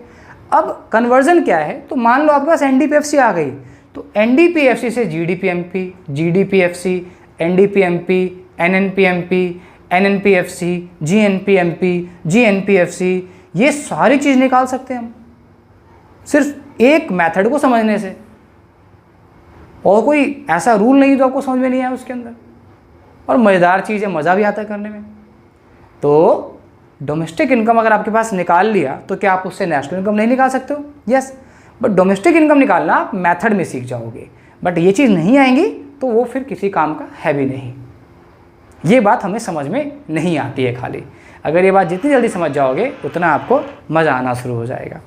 अब कन्वर्जन क्या है, तो मान लो आपके पास NDPFC आ गई, तो NDPFC से GDPMP, GDPFC, NDPMP, NNPMP, NNPFC, GNPMP, GNPFC, ये सारी चीज़ निकाल सकते हैं हम सिर्फ एक मेथड को समझने से। और कोई ऐसा रूल नहीं जो आपको समझ में नहीं आया उसके अंदर, और मज़ेदार चीज़ है, मज़ा भी आता है करने में। तो डोमेस्टिक इनकम अगर आपके पास निकाल लिया तो क्या आप उससे नेशनल इनकम नहीं निकाल सकते हो, यस। बट डोमेस्टिक इनकम निकालना आप मेथड में सीख जाओगे, बट ये चीज़ नहीं आएंगी तो वो फिर किसी काम का है भी नहीं। ये बात हमें समझ में नहीं आती है खाली। अगर ये बात जितनी जल्दी समझ जाओगे उतना आपको मज़ा आना शुरू हो जाएगा।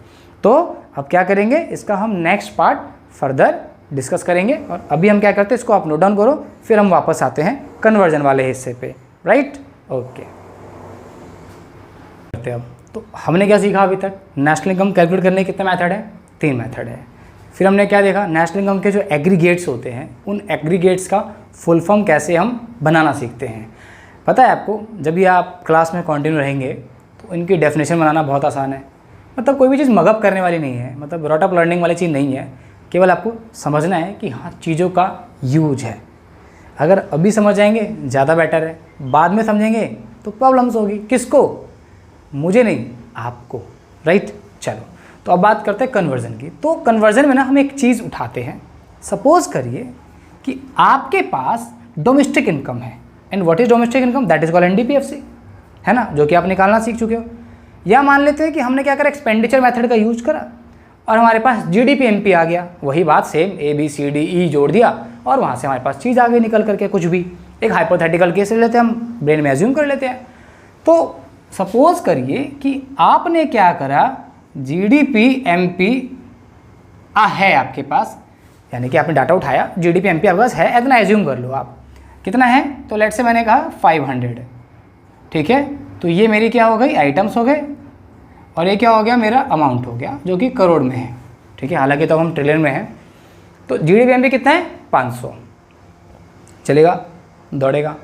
तो अब क्या करेंगे, इसका हम नेक्स्ट पार्ट फर्दर डिस्कस करेंगे। और अभी हम क्या करते हैं, इसको आप नोट डाउन करो, फिर हम वापस आते हैं कन्वर्जन वाले हिस्से पे, राइट, ओके। अब तो हमने क्या सीखा अभी तक, नेशनल इनकम कैलकुलेट करने के कितने मेथड है, 3 मेथड है। फिर हमने क्या देखा, नेशनल इनकम के जो एग्रीगेट्स होते हैं उन एग्रीगेट्स का फुल फॉर्म कैसे हम बनाना सीखते हैं। पता है आपको, जब भी आप क्लास में कंटिन्यू रहेंगे तो इनकी डेफिनेशन बनाना बहुत आसान है। मतलब कोई भी चीज़ मगअप करने वाली नहीं है, मतलब रॉट अप लर्निंग वाली चीज़ नहीं है। केवल आपको समझना है कि हाँ चीज़ों का यूज है। अगर अभी समझ जाएंगे ज़्यादा बेटर है, बाद में समझेंगे तो प्रॉब्लम्स होगी। किसको, मुझे नहीं, आपको, राइट। चलो तो अब बात करते हैं कन्वर्जन की। तो कन्वर्जन में ना हम एक चीज़ उठाते हैं। सपोज करिए कि आपके पास डोमेस्टिक इनकम है, and what is domestic income, that is called NDPFC, है ना, जो कि आप निकालना सीख चुके हो। या मान लेते हैं कि हमने क्या करा, एक्सपेंडिचर मेथड का यूज करा और हमारे पास GDPMP आ गया। वही बात सेम ABCDE जोड़ दिया और वहाँ से हमारे पास चीज़ आ गई निकल करके। कुछ भी एक हाइपोथेटिकल केस ले लेते हैं, हम ब्रेन में एज्यूम कर लेते हैं। तो सपोज करिए कि आपने क्या करा, GDPMP है आपके पास, यानी कि आपने डाटा उठाया, GDPMP आपके पास है, इतना एज्यूम कर लो आप। कितना है, तो लेट से मैंने कहा 500, ठीक है। तो ये मेरी क्या हो गई, आइटम्स हो गए, और ये क्या हो गया, मेरा अमाउंट हो गया जो कि करोड़ में है, ठीक है। हालांकि तो हम ट्रिलियन में हैं। तो GDPMP कितना है, 500, चलेगा, दौड़ेगा।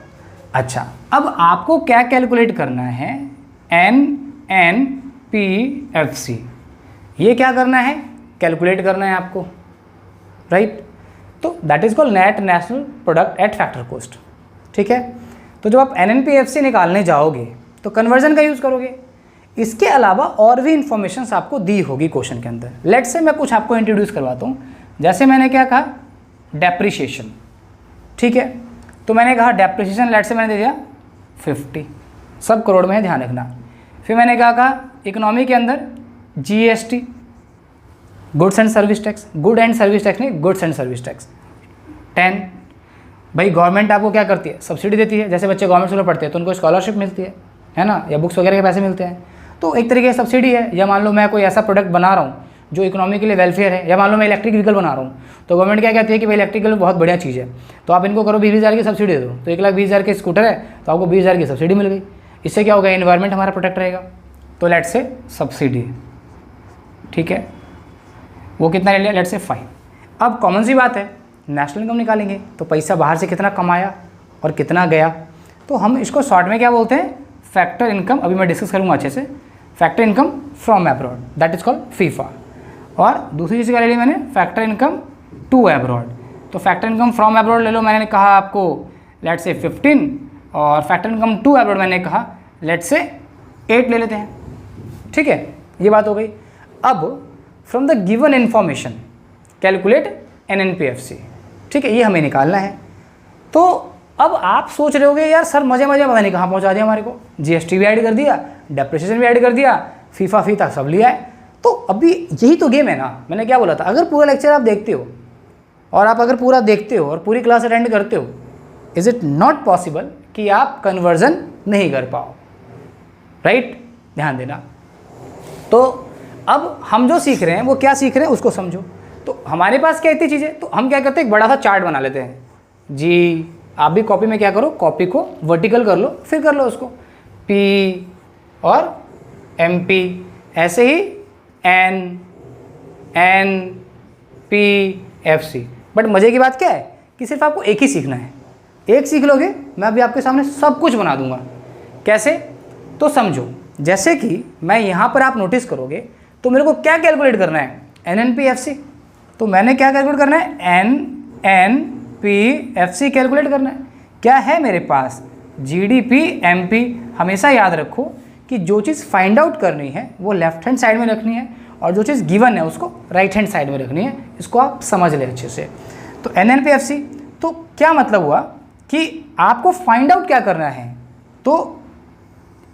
अच्छा, अब आपको क्या कैलकुलेट करना है, NNPFC। ये क्या करना है, कैलकुलेट करना है आपको, राइट। तो that is called net national product at factor cost, ठीक है। तो जब आप NNPFC निकालने जाओगे तो कन्वर्जन का यूज़ करोगे। इसके अलावा और भी इंफॉर्मेशन आपको दी होगी क्वेश्चन के अंदर। लेट्स से मैं कुछ आपको इंट्रोड्यूस करवाता हूँ। जैसे मैंने क्या कहा, डेप्रिशिएशन, ठीक है। तो मैंने कहा डेप्रिशिएशन लेट से मैंने दे दिया 50, सब करोड़ में है, ध्यान रखना। फिर मैंने क्या कहा, इकोनॉमी के अंदर GST, goods and service tax, good and service tax नहीं, गुड्स एंड सर्विस टैक्स 10। भाई गवर्नमेंट आपको क्या करती है, सब्सिडी देती है। जैसे बच्चे गवर्नमेंट स्कूल में पढ़ते हैं तो उनको स्कॉलरशिप मिलती है ना, या बुक्स वगैरह के पैसे मिलते हैं, तो एक तरीके से सब्सिडी है। या मान लो मैं कोई ऐसा प्रोडक्ट बना रहा हूँ जो इकोनॉमी के लिए वेलफेयर है, या मान लो मैं इलेक्ट्रिक व्हीकल बना रहा हूँ, तो गवर्नमेंट क्या कहती है कि भाई इलेक्ट्रिक व्हीकल बहुत बढ़िया चीज़ है, तो आप इनको करो 20,000 की सब्सिडी दे दो। तो 1,20,000 के स्कूटर है तो आपको 20,000 की सब्सिडी मिल गई। इससे क्या होगा, एनवायरनमेंट हमारा प्रोटेक्ट रहेगा। तो लेट से सब्सिडी, ठीक है, वो कितना ले लिया, लेट से 5। अब कॉमन सी बात है नेशनल इनकम निकालेंगे, तो पैसा बाहर से कितना कमाया और कितना गया। तो हम इसको शॉर्ट में क्या बोलते हैं, फैक्टर इनकम। अभी मैं डिस्कस करूँगा अच्छे से। Factor income from abroad, that is called FIFA. और दूसरी चीज़ क्या ले ली मैंने, फैक्टर इनकम टू एब्रॉड। तो फैक्टर इनकम फ्रॉम एब्रॉड ले लो, मैंने कहा आपको लेट से 15, और फैक्टर इनकम टू एब्रॉड मैंने कहा लेट से 8 ले लेते हैं। ठीक है, ये बात हो गई। अब from the given information calculate NNPFC। ठीक है, ये हमें निकालना है। तो अब आप सोच रहे होगे यार सर मजे मजे पता नहीं कहाँ पहुँचा दिया हमारे को, GST भी ऐड कर दिया, डेप्रिसिएशन भी ऐड कर दिया, फीफा फीता सब लिया है। तो अभी यही तो गेम है ना। मैंने क्या बोला था, अगर पूरा लेक्चर आप देखते हो और आप अगर पूरा देखते हो और पूरी क्लास अटेंड करते हो, इज़ इट नॉट पॉसिबल कि आप कन्वर्जन नहीं कर पाओ, राइट? ध्यान देना। तो अब हम जो सीख रहे हैं वो क्या सीख रहे हैं उसको समझो। तो हमारे पास क्या इतनी चीज़ें, तो हम क्या करते हैं, एक बड़ा सा चार्ट बना लेते हैं जी। आप भी कॉपी में क्या करो, कॉपी को वर्टिकल कर लो, फिर कर लो उसको P और MP, ऐसे ही NNPFC। बट मज़े की बात क्या है कि सिर्फ आपको एक ही सीखना है। एक सीख लोगे, मैं अभी आपके सामने सब कुछ बना दूंगा। कैसे, तो समझो। जैसे कि मैं यहाँ पर आप नोटिस करोगे तो मेरे को क्या कैलकुलेट करना है, NNPFC। तो मैंने क्या कैलकुलेट करना है, NNPFC कैलकुलेट करना है। क्या है मेरे पास, GDP MP। हमेशा याद रखो कि जो चीज़ फाइंड आउट करनी है वो लेफ्ट हैंड साइड में रखनी है और जो चीज़ गिवन है उसको राइट हैंड साइड में रखनी है। इसको आप समझ लें अच्छे से। तो NNPFC, तो क्या मतलब हुआ कि आपको फाइंड आउट क्या करना है, तो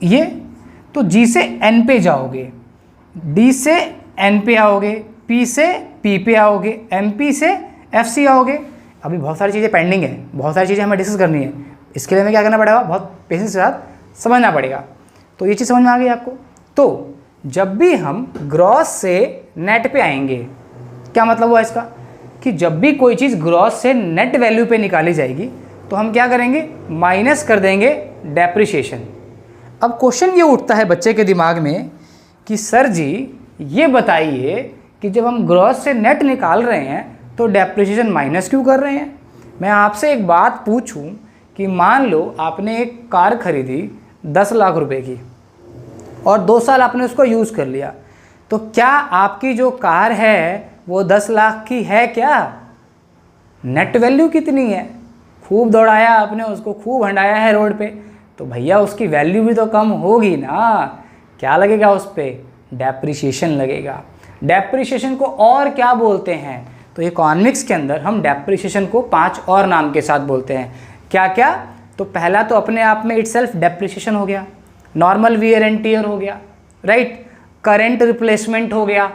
ये तो G से N पे जाओगे, D से N पे आओगे, P से P पे आओगे, MP से FC आओगे। अभी बहुत सारी चीज़ें पेंडिंग है, बहुत सारी चीज़ें हमें डिस्कस करनी है। इसके लिए हमें क्या करना पड़ेगा, बहुत पेशेंस के साथ समझना पड़ेगा। तो ये चीज़ समझ में आ गई आपको। तो जब भी हम ग्रॉस से नेट पे आएंगे, क्या मतलब हुआ इसका, कि जब भी कोई चीज़ ग्रॉस से नेट वैल्यू पे निकाली जाएगी तो हम क्या करेंगे, माइनस कर देंगे डेप्रिसिएशन। अब क्वेश्चन ये उठता है बच्चे के दिमाग में कि सर जी ये बताइए कि जब हम ग्रॉस से नेट निकाल रहे हैं तो डेप्रिसिएशन माइनस क्यों कर रहे हैं। मैं आपसे एक बात पूछूं कि मान लो आपने एक कार खरीदी 10 लाख रुपए की और 2 साल आपने उसको यूज़ कर लिया, तो क्या आपकी जो कार है वो 10 लाख की है क्या? नेट वैल्यू कितनी है? खूब दौड़ाया आपने उसको, खूब हंडाया है रोड पे, तो भैया उसकी वैल्यू भी तो कम होगी ना। क्या लगेगा उस पर, डेप्रिसिएशन लगेगा। डेप्रिसिएशन को और क्या बोलते हैं, तो इकोनॉमिक्स के अंदर हम डेप्रिसिएशन को 5 और नाम के साथ बोलते हैं। क्या क्या, तो पहला तो अपने आप में इटसेल्फ डेप्रिसिएशन हो गया, नॉर्मल वियर एंड टियर हो गया, राइट, करेंट रिप्लेसमेंट हो गया,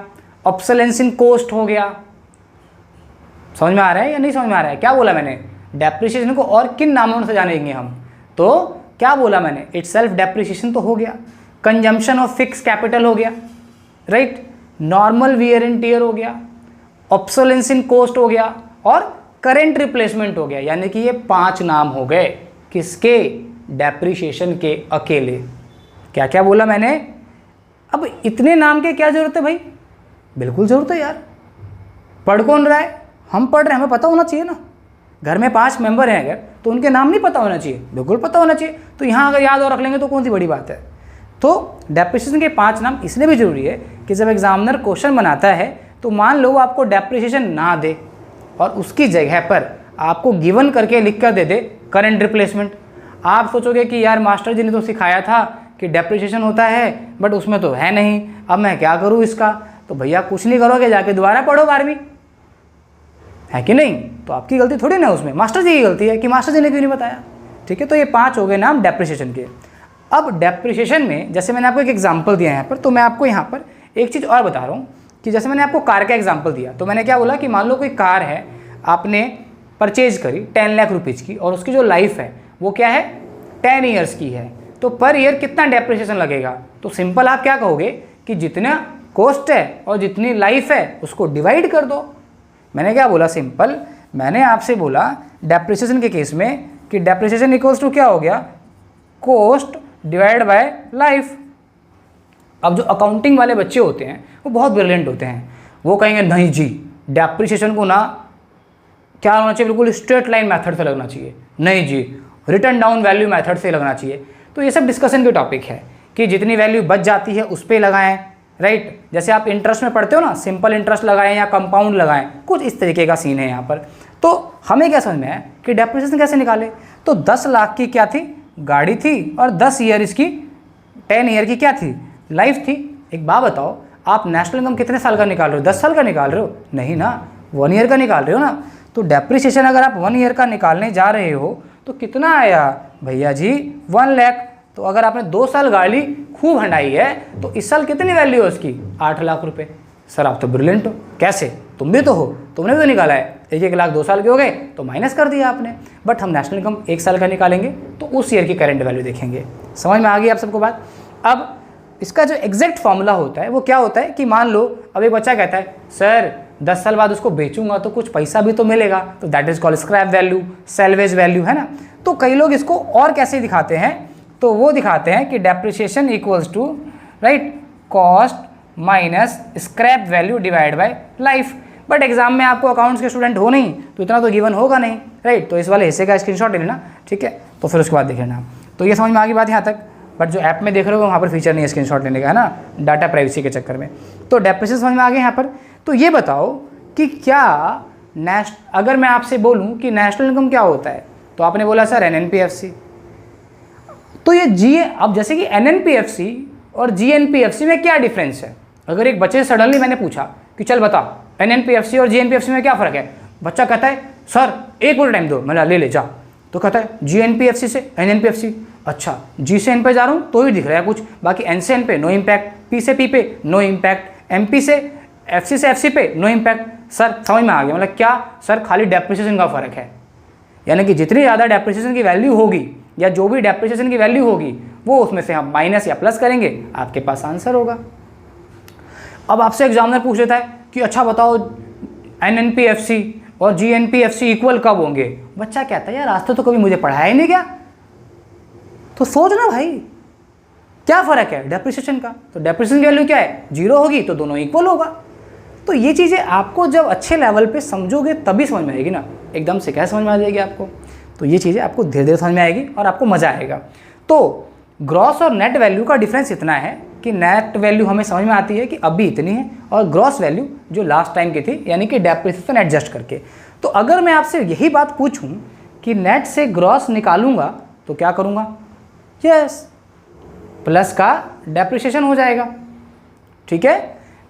ऑब्सोलेंस इन कॉस्ट हो गया। समझ में आ रहा है या नहीं समझ में आ रहा है? क्या बोला मैंने, डेप्रिसिएशन को और किन नामों से जानेंगे हम, तो क्या बोला मैंने, इटसेल्फ डेप्रिसिएशन तो हो गया, कंजम्पशन ऑफ फिक्स कैपिटल हो गया, right, normal wear and tear हो गया, ऑब्सोलेंस इन कॉस्ट हो गया और करेंट रिप्लेसमेंट हो गया। यानी कि ये 5 नाम हो गए किसके, डेप्रिसिएशन के अकेले। क्या क्या बोला मैंने। अब इतने नाम के क्या जरूरत है भाई, बिल्कुल ज़रूरत है यार। पढ़ कौन रहा है, हम पढ़ रहे हैं, हमें पता होना चाहिए ना। घर में 5 मेंबर हैं अगर, तो उनके नाम नहीं पता होना चाहिए, बिल्कुल पता होना चाहिए। तो यहाँ अगर याद और रख लेंगे तो कौन सी बड़ी बात है। तो डेप्रिसिएशन के 5 नाम इसलिए भी जरूरी है कि जब एग्जामिनर क्वेश्चन बनाता है तो मान लो वो आपको डेप्रिसिएशन ना दे और उसकी जगह पर आपको गिवन करके लिख कर दे दे करंट रिप्लेसमेंट। आप सोचोगे कि यार मास्टर जी ने तो सिखाया था कि डेप्रिसिएशन होता है, बट उसमें तो है नहीं, अब मैं क्या करूँ इसका। तो भैया कुछ नहीं करोगे, जाके दोबारा पढ़ो 12वीं, है कि नहीं। तो आपकी गलती थोड़ी ना, उसमें मास्टर जी की गलती है कि मास्टर जी ने क्यों नहीं बताया। ठीक है, तो ये 5 हो गए नाम डेप्रिसिएशन के। अब डेप्रिसिएशन में जैसे मैंने आपको एक एग्जांपल दिया है यहाँ पर, तो मैं आपको यहाँ पर एक चीज़ और बता रहा हूँ कि जैसे मैंने आपको कार का एग्जांपल दिया, तो मैंने क्या बोला कि मान लो कोई कार है आपने परचेज करी 10 लाख रुपीज़ की और उसकी जो लाइफ है वो क्या है, 10 ईयर्स की है, तो पर ईयर कितना डेप्रिसिएशन लगेगा। तो सिंपल आप क्या कहोगे कि जितना कॉस्ट है और जितनी लाइफ है उसको डिवाइड कर दो। मैंने क्या बोला, सिंपल मैंने आपसे बोला डेप्रिसिएशन के केस में कि डेप्रिसिएशन इक्वल्स टू क्या हो गया, कॉस्ट डिवाइड बाय लाइफ। अब जो अकाउंटिंग वाले बच्चे होते हैं वो बहुत ब्रिलियंट होते हैं, वो कहेंगे नहीं जी डेप्रिसिएशन को ना क्या होना चाहिए, बिल्कुल स्ट्रेट लाइन मेथड से लगना चाहिए, नहीं जी रिटर्न डाउन वैल्यू मेथड से लगना चाहिए। तो ये सब डिस्कशन के टॉपिक है कि जितनी वैल्यू बच जाती है उस पर लगाएं, राइट। जैसे आप इंटरेस्ट में पढ़ते हो ना, सिंपल इंटरेस्ट लगाएं या कंपाउंड लगाएं, कुछ इस तरीके का सीन है यहाँ पर। तो हमें क्या समझ में आया कि डेप्रिसिएशन कैसे निकाले। तो 10 लाख की क्या थी, गाड़ी थी, और 10 ईयर इसकी 10 ईयर की क्या थी, लाइफ थी। एक बात बताओ, आप नेशनल इनकम कितने साल का निकाल रहे हो, 10 साल का निकाल रहे हो, नहीं ना, 1 ईयर का निकाल रहे हो ना। तो डेप्रिसिएशन अगर आप 1 ईयर का निकालने जा रहे हो तो कितना आया भैया जी, 1 लाख। तो अगर आपने 2 साल गाड़ी खूब हंडाई है तो इस साल कितनी वैल्यू है उसकी, 8 लाख रुपए। सर आप तो ब्रिलियंट हो, कैसे, तुम भी तो हो, तुमने भी तो निकाला है। 1 लाख 2 साल के हो गए तो माइनस कर दिया आपने। बट हम नेशनल इनकम 1 साल का निकालेंगे तो उस ईयर की करंट वैल्यू देखेंगे। समझ में आ गई आप सबको बात। अब इसका जो एग्जैक्ट फॉर्मूला होता है वो क्या होता है कि मान लो अब एक बच्चा कहता है सर 10 साल बाद उसको बेचूंगा तो कुछ पैसा भी तो मिलेगा, तो that is called scrap value, salvage value, है ना। तो कई लोग इसको और कैसे दिखाते हैं, तो वो दिखाते हैं कि depreciation equals to, right, cost minus scrap value divide by life. But exam में आपको अकाउंट्स के स्टूडेंट हो नहीं तो इतना तो गिवन होगा नहीं, राइट। तो इस वाले हिस्से का स्क्रीनशॉट ले लेना, ठीक है। तो फिर उसके बाद देख लेना। तो ये समझ में आ गई बात यहाँ तक। बट जो ऐप में देख रहे हो वहाँ पर फीचर नहीं है स्क्रीनशॉट लेने का, है ना, डाटा प्राइवेसी के चक्कर में। तो डेप्रिसिएशन समझ में आ गया यहाँ पर। तो ये बताओ कि क्या अगर मैं आपसे बोलूँ कि नेशनल इनकम क्या होता है, तो आपने बोला सर एनएनपीएफसी। तो ये अब जैसे कि एनएनपीएफसी और जीएनपीएफसी में क्या डिफरेंस है। अगर एक बच्चे से सडनली मैंने पूछा कि चल बता एनएनपीएफसी और जीएनपीएफसी में क्या फ़र्क है, बच्चा कहता है सर 1 मिनट टाइम दो, मैं ले जा। तो कहता है जीएनपीएफसी से एनएनपीएफसी, अच्छा जी से एन पे जा रहा हूँ तो ही दिख रहा है कुछ, बाकी एन से एन पे नो इम्पैक्ट, पी से पी पे नो इम्पैक्ट, एमपी से एफसी से एफसी पे नो इम्पैक्ट। सर समझ में आ गया, मतलब क्या सर खाली डेप्रिसिएशन का फ़र्क है, यानी कि जितनी ज़्यादा डेप्रिसिएशन की वैल्यू होगी या जो भी डेप्रिसिएशन की वैल्यू होगी वो उसमें से हम माइनस या प्लस करेंगे, आपके पास आंसर होगा। अब आपसे एग्जामिनर पूछ लेता है कि अच्छा बताओ एनएनपीएफसी और जीएनपीएफसी इक्वल कब होंगे। बच्चा कहता है यार आज तो कभी मुझे पढ़ाया ही नहीं क्या। तो सोच ना भाई क्या फ़र्क है डेप्रिसिएशन का। तो डेप्रिसिएशन की वैल्यू क्या है, 0 होगी तो दोनों इक्वल होगा। तो ये चीज़ें आपको जब अच्छे लेवल पे समझोगे तभी समझ में आएगी ना, एकदम से क्या समझ में आ जाएगी आपको। तो ये चीज़ें आपको धीरे धीरे समझ में आएगी और आपको मज़ा आएगा। तो ग्रॉस और नेट वैल्यू का डिफरेंस इतना है कि नेट वैल्यू हमें समझ में आती है कि अभी इतनी है, और ग्रॉस वैल्यू जो लास्ट टाइम की थी यानी कि डेप्रिसिएशन एडजस्ट करके। तो अगर मैं आपसे यही बात पूछूं कि नेट से ग्रॉस निकालूंगा तो क्या करूंगा, यस प्लस का डेप्रिसिएशन हो जाएगा, ठीक है।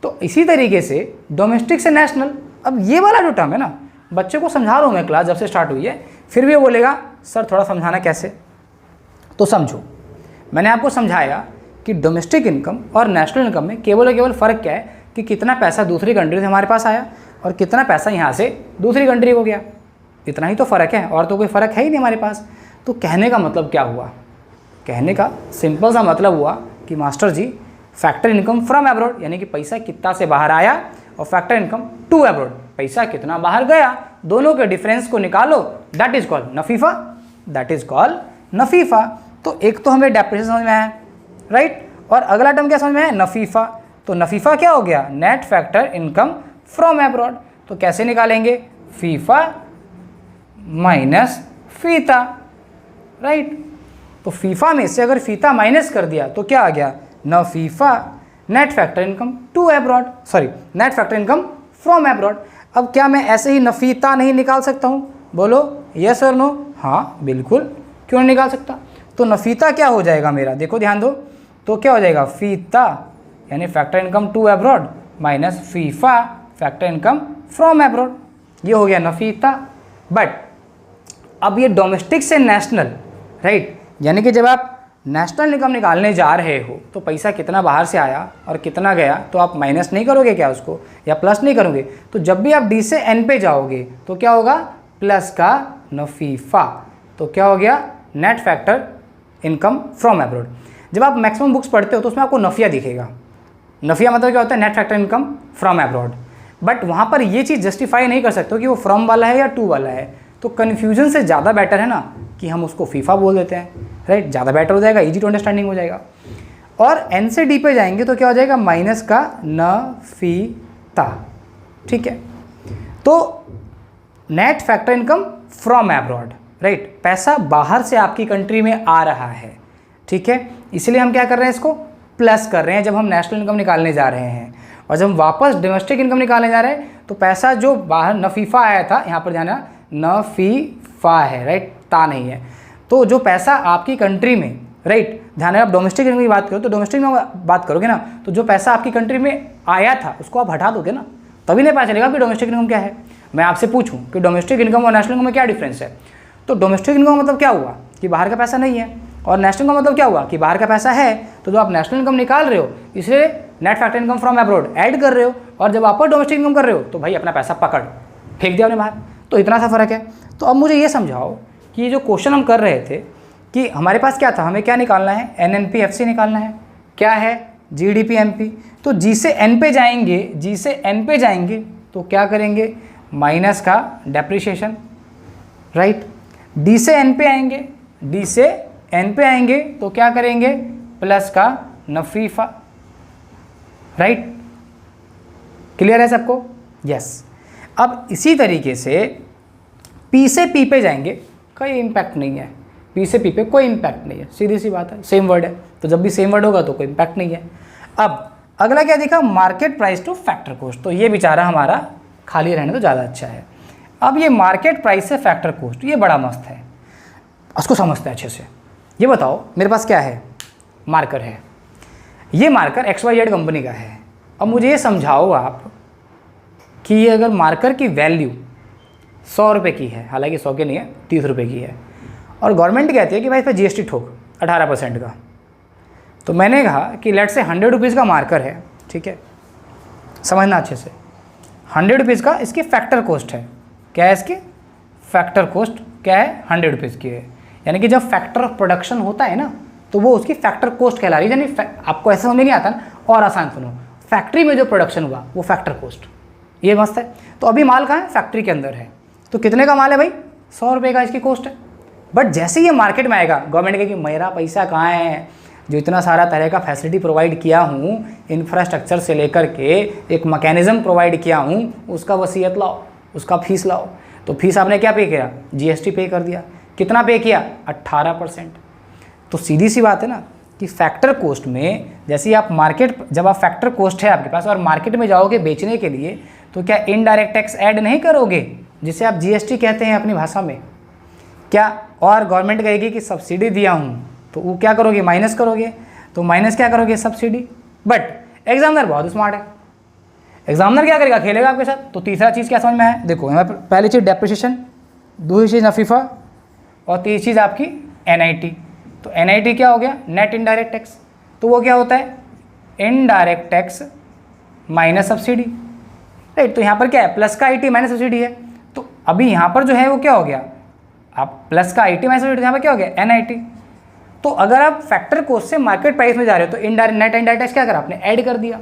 तो इसी तरीके से डोमेस्टिक से नेशनल, अब ये वाला जो टर्म है ना, बच्चे को समझा रहा हूँ मैं, क्लास जब से स्टार्ट हुई है, फिर भी वो बोलेगा सर थोड़ा समझाना कैसे। तो समझो, मैंने आपको समझाया कि डोमेस्टिक इनकम और नेशनल इनकम में केवल और केवल फ़र्क क्या है कि कितना पैसा दूसरी कंट्री से हमारे पास आया और कितना पैसा यहाँ से दूसरी कंट्री को गया, इतना ही तो फ़र्क है, और तो कोई फ़र्क है ही नहीं हमारे पास। तो कहने का मतलब क्या हुआ, कहने का सिंपल सा मतलब हुआ कि master ji factor income from abroad यानी कि पैसा कितना से बाहर आया, और फैक्टर इनकम टू अब्रॉड पैसा कितना बाहर गया, दोनों के डिफरेंस को निकालो, that is called NFIFA, that is called NFIFA. तो एक तो हमें डेप्रिसिएशन समझ में आया, राइट, और अगला टर्म क्या समझ में आया, नफीफा। तो नफीफा क्या हो गया, net factor income from abroad. तो कैसे निकालेंगे, फीफा माइनस फीता, राइट। तो फीफा में से अगर फीता माइनस कर दिया तो क्या आ गया, NFIFA net factor income to abroad, sorry net factor income from abroad. अब क्या मैं ऐसे ही नफीता नहीं निकाल सकता हूँ, बोलो यस और नो, हाँ बिल्कुल, क्यों नहीं निकाल सकता। तो नफीता क्या हो जाएगा मेरा, देखो ध्यान दो, तो क्या हो जाएगा, फीता यानी factor income to abroad minus FIFA factor income from abroad, ये हो गया नफीता। बट अब ये डोमेस्टिक से नेशनल, राइट, यानी कि जब आप नेशनल इनकम निकालने जा रहे हो तो पैसा कितना बाहर से आया और कितना गया, तो आप माइनस नहीं करोगे क्या उसको, या प्लस नहीं करोगे। तो जब भी आप डी से एन पे जाओगे तो क्या होगा, प्लस का नफीफा। तो क्या हो गया, net factor income from abroad. जब आप मैक्सिमम बुक्स पढ़ते हो तो उसमें आपको नफिया दिखेगा। नफिया मतलब क्या होता है, net factor income from abroad. But वहाँ पर ये चीज़ जस्टिफाई नहीं कर सकते हो कि वो फ्रॉम वाला है या टू वाला है। तो कन्फ्यूजन से ज़्यादा बेटर है ना कि हम उसको फीफा बोल देते हैं, राइट, ज़्यादा बेटर हो जाएगा, इजी टू अंडरस्टैंडिंग हो जाएगा। और एन से डी पे जाएंगे तो क्या हो जाएगा, माइनस का नफीता, ठीक है। तो net factor income from abroad, right, पैसा बाहर से आपकी कंट्री में आ रहा है, ठीक है, इसलिए हम क्या कर रहे हैं, इसको प्लस कर रहे हैं जब हम नेशनल इनकम निकालने जा रहे हैं। और जब हम वापस डोमेस्टिक इनकम निकालने जा रहे हैं तो पैसा जो बाहर नफीफा आया था, यहाँ पर ध्यान देना नफीफा है, राइट, ता नहीं है, तो जो पैसा आपकी कंट्री में, राइट, ध्यान है, आप डोमेस्टिक इनकम की बात करो तो डोमेस्टिक में बात करोगे ना, तो जो पैसा आपकी कंट्री में आया था उसको आप हटा दोगे ना, तभी नहीं पता चलेगा कि डोमेस्टिक इनकम क्या है। मैं आपसे पूछूं कि डोमेस्टिक इनकम और नेशनल इनकम में क्या डिफरेंस है, तो डोमेस्टिक इनकम का मतलब क्या हुआ कि बाहर का पैसा नहीं है, और नेशनल का मतलब क्या हुआ कि बाहर का पैसा है, तो जो आप नेशनल इनकम निकाल रहे हो इसलिए net factor income from abroad add कर रहे हो, और जब वापस डोमेस्टिक इनकम कर रहे हो तो भाई अपना पैसा पकड़ फेंक दिया आपने बाहर। तो इतना सा फर्क है। तो अब मुझे ये समझाओ कि ये जो क्वेश्चन हम कर रहे थे कि हमारे पास क्या था, हमें क्या निकालना है, NNP FC निकालना है, क्या है GDP MP, तो G से N पे जाएंगे, G से N पे जाएंगे तो क्या करेंगे, माइनस का डेप्रिसिएशन, राइट, D से N पे आएंगे, D से N पे आएंगे तो क्या करेंगे, प्लस का नफीफा, राइट, क्लियर है सबको, यस। अब इसी तरीके से P से P पे जाएंगे, कोई इम्पैक्ट नहीं है, P से P पे कोई इम्पैक्ट नहीं है, सीधी सी बात है, सेम वर्ड है, तो जब भी सेम वर्ड होगा तो कोई इम्पैक्ट नहीं है। अब अगला क्या दिखा, market price two factor cost, तो ये बेचारा हमारा खाली रहने तो ज़्यादा अच्छा है। अब ये मार्केट प्राइस से फैक्टर कॉस्ट, ये बड़ा मस्त है, उसको समझते हैं अच्छे से। ये बताओ मेरे पास क्या है, मार्कर है, ये मार्कर XYZ कंपनी का है। अब मुझे ये समझाओ आप कि ये अगर मार्कर की वैल्यू 100 रुपये की है, हालांकि 100 की नहीं है, 30 रुपये की है, और गवर्नमेंट कहती है कि भाई इस पर GST ठोक 18% का, तो मैंने कहा कि लेट से 100 रुपीज़ का मार्कर है, ठीक है, समझना अच्छे से, 100 रुपीज़ का इसकी फैक्टर कॉस्ट है, क्या है इसकी फैक्टर कॉस्ट, क्या है 100 रुपीज़ की है, यानी कि जब फैक्टर ऑफ प्रोडक्शन होता है ना तो वो उसकी फैक्टर कॉस्ट कहला रही है, यानी आपको ऐसा समझ में नहीं आता ना, और आसान सुनो, फैक्ट्री में जो प्रोडक्शन हुआ वो फैक्टर कॉस्ट, ये मस्त है। तो अभी माल कहाँ है, फैक्ट्री के अंदर है, तो कितने का माल है भाई, 100 रुपये का इसकी कॉस्ट है। बट जैसे ही ये मार्केट में आएगा, गवर्नमेंट कहेगी मेरा पैसा कहाँ है, जो इतना सारा तरह का फैसिलिटी प्रोवाइड किया हूँ, इंफ्रास्ट्रक्चर से लेकर के एक मैकेनिज्म प्रोवाइड किया हूँ, उसका वसीयत लाओ, उसका फीस लाओ। तो फीस आपने क्या पे किया, GST पे कर दिया, कितना पे किया, 18%। तो सीधी सी बात है ना कि फैक्टर कॉस्ट में जैसे आप मार्केट, जब आप फैक्टर कॉस्ट है आपके पास और मार्केट में जाओगे बेचने के लिए, तो क्या इनडायरेक्ट टैक्स ऐड नहीं करोगे, जिसे आप GST कहते हैं अपनी भाषा में, क्या, और गवर्नमेंट कहेगी कि सब्सिडी दिया हूँ, तो वो क्या करोगे, माइनस करोगे, तो माइनस क्या करोगे, सब्सिडी। बट एग्जामिनर बहुत स्मार्ट है, एग्जामिनर क्या करेगा, खेलेगा आपके साथ। तो तीसरा चीज़ क्या समझ में आया, देखो यहाँ पर पहली चीज़ डेप्रिसिएशन, दूसरी चीज़ नफीफा, और तीसरी चीज़ आपकी NIT। तो NIT क्या हो गया, नेट इनडायरेक्ट टैक्स, तो वो क्या होता है, indirect tax minus subsidy, right. तो यहाँ पर क्या है, प्लस का IT माइनस सब्सिडी है, तो अभी यहाँ पर जो है वो क्या हो गया, आप प्लस का IT माइनस सब्सिडी, यहाँ पर क्या हो गया, NIT। तो अगर आप फैक्टर कॉस्ट से मार्केट प्राइस में जा रहे हो तो इनडायरेक्ट नेट इनडायरेक्ट टैक्स क्या करा आपने, ऐड कर दिया।